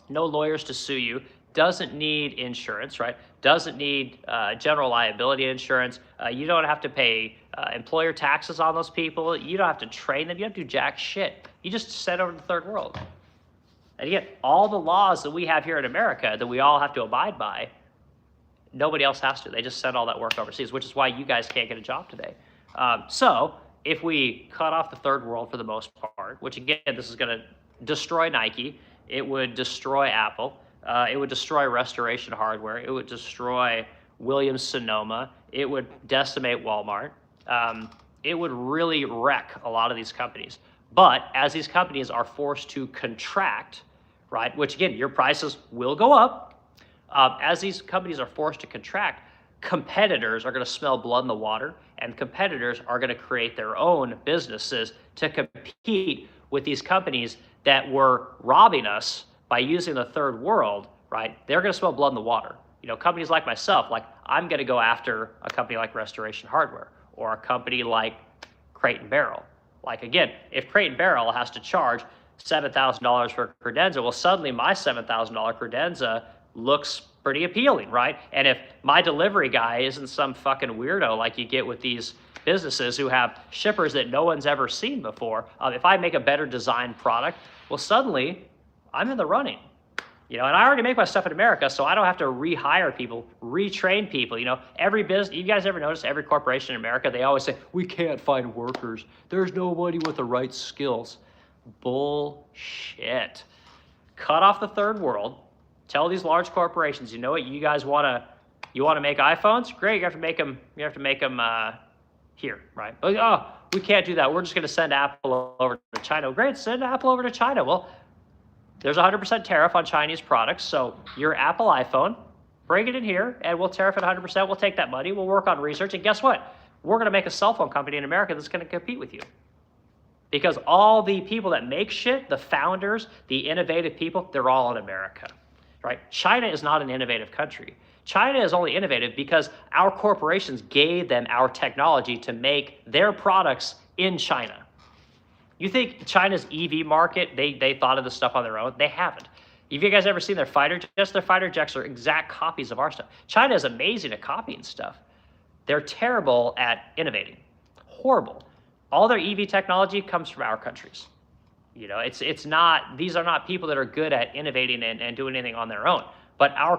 no lawyers to sue you, doesn't need insurance, right? Doesn't need general liability insurance. You don't have to pay employer taxes on those people. You don't have to train them. You don't have to do jack shit. You just send over to the third world. And again, all the laws that we have here in America that we all have to abide by, nobody else has to. They just send all that work overseas, which is why you guys can't get a job today. So if we cut off the third world for the most part, which again, this is going to destroy Nike, it would destroy Apple, it would destroy Restoration Hardware, it would destroy Williams-Sonoma, it would decimate Walmart, it would really wreck a lot of these companies. But as these companies are forced to contract, right, which again, your prices will go up, as these companies are forced to contract, competitors are going to smell blood in the water, and competitors are going to create their own businesses to compete with these companies that were robbing us by using the third world, right? They're going to smell blood in the water. Companies like myself, like I'm going to go after a company like Restoration Hardware or a company like Crate & Barrel. Like again, if Crate & Barrel has to charge $7,000 for a credenza, well, suddenly my $7,000 credenza looks pretty appealing, right? And if my delivery guy isn't some fucking weirdo like you get with these businesses who have shippers that no one's ever seen before, if I make a better designed product, well, suddenly I'm in the running. And I already make my stuff in America, so I don't have to rehire people, retrain people. Every business, you guys ever notice every corporation in America, they always say, we can't find workers. There's nobody with the right skills. Bullshit. Cut off the third world. Tell these large corporations, you know what, you guys want to make iPhones? Great, you have to make them here, right? Oh, we can't do that. We're just going to send Apple over to China. Great, send Apple over to China. Well, there's a 100% tariff on Chinese products, so your Apple iPhone, bring it in here, and we'll tariff it 100%. We'll take that money. We'll work on research, and guess what? We're going to make a cell phone company in America that's going to compete with you. Because all the people that make shit, the founders, the innovative people, they're all in America, right? China is not an innovative country. China is only innovative because our corporations gave them our technology to make their products in China. You think China's EV market, they thought of this stuff on their own? They haven't. Have you guys ever seen their fighter jets? Their fighter jets are exact copies of our stuff. China is amazing at copying stuff. They're terrible at innovating. Horrible. All their EV technology comes from our countries. It's not, these are not people that are good at innovating and doing anything on their own. But our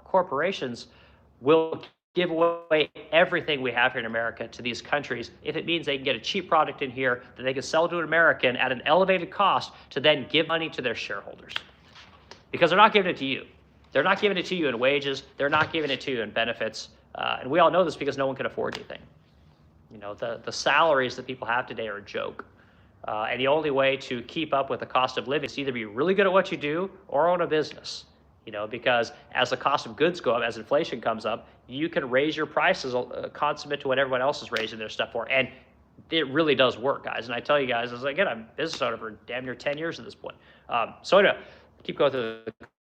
corporations will give away everything we have here in America to these countries if it means they can get a cheap product in here that they can sell to an American at an elevated cost to then give money to their shareholders. Because they're not giving it to you. They're not giving it to you in wages. They're not giving it to you in benefits. And we all know this because no one can afford anything. The salaries that people have today are a joke. And the only way to keep up with the cost of living is to either be really good at what you do or own a business. Because as the cost of goods go up, as inflation comes up, you can raise your prices consummate to what everyone else is raising their stuff for. And it really does work, guys. And I tell you guys, I'm a business owner for damn near 10 years at this point. So anyway, keep going through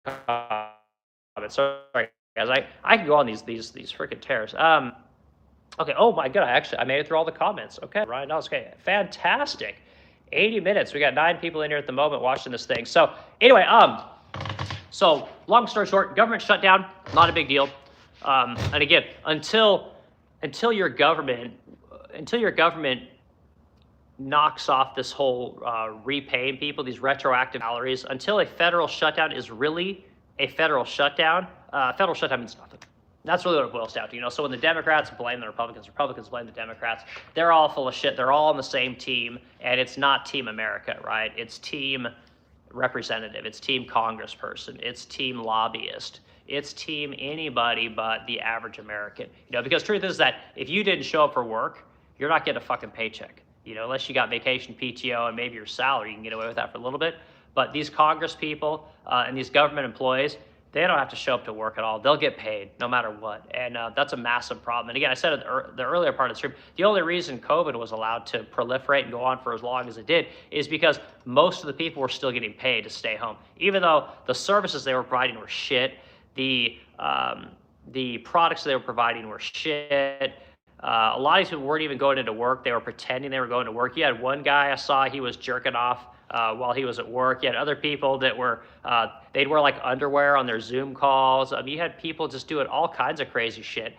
the comments. Sorry, guys. I can go on these freaking tears. Okay. Oh my God. I made it through all the comments. Okay. Ryan Nelson. Okay. Fantastic. 80 minutes. We got 9 people in here at the moment watching this thing. So anyway, So long story short, government shutdown, not a big deal. And again, until your government knocks off this whole repaying people, these retroactive salaries, until a federal shutdown is really a federal shutdown means nothing. That's really what it boils down to, So when the Democrats blame the Republicans blame the Democrats, they're all full of shit. They're all on the same team, and it's not Team America, right? It's Team Representative, it's Team Congressperson, it's Team Lobbyist, it's Team anybody but the average American, because truth is that if you didn't show up for work, you're not getting a fucking paycheck, unless you got vacation, PTO, and maybe your salary, you can get away with that for a little bit. But these Congress people and these government employees, they don't have to show up to work at all. They'll get paid no matter what. And that's a massive problem. And again, I said in the earlier part of the stream, the only reason COVID was allowed to proliferate and go on for as long as it did is because most of the people were still getting paid to stay home. Even though the services they were providing were shit, the products they were providing were shit. A lot of these people weren't even going into work. They were pretending they were going to work. You had one guy I saw, he was jerking off while he was at work. You had other people that were, they'd wear like underwear on their Zoom calls. You had people just doing all kinds of crazy shit.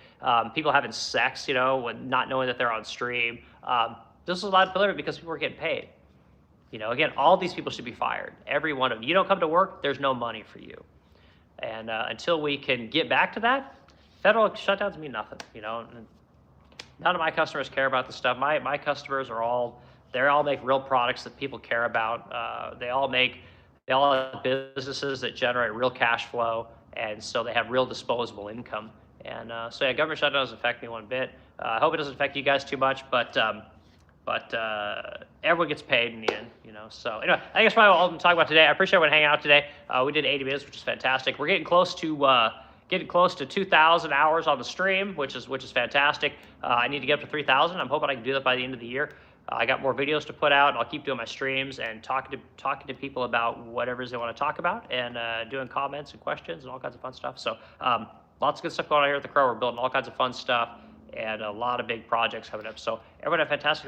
People having sex, when not knowing that they're on stream. This was a lot of delivery because people were getting paid. Again, all these people should be fired. Every one of them. You don't come to work, there's no money for you. And until we can get back to that, federal shutdowns mean nothing, None of my customers care about this stuff. My customers they all make real products that people care about. They all have businesses that generate real cash flow, and so they have real disposable income. And so yeah, government shutdown doesn't affect me one bit. I hope it doesn't affect you guys too much, but everyone gets paid in the end, So anyway, I think that's probably all I'm talking about today. I appreciate everyone hanging out today. We did 80 minutes, which is fantastic. We're getting close to 2,000 hours on the stream, which is fantastic. I need to get up to 3,000. I'm hoping I can do that by the end of the year. I got more videos to put out. I'll keep doing my streams and talking to people about whatever they want to talk about, and doing comments and questions and all kinds of fun stuff. So lots of good stuff going on here at the Crow. We're building all kinds of fun stuff and a lot of big projects coming up. So everyone have a fantastic night.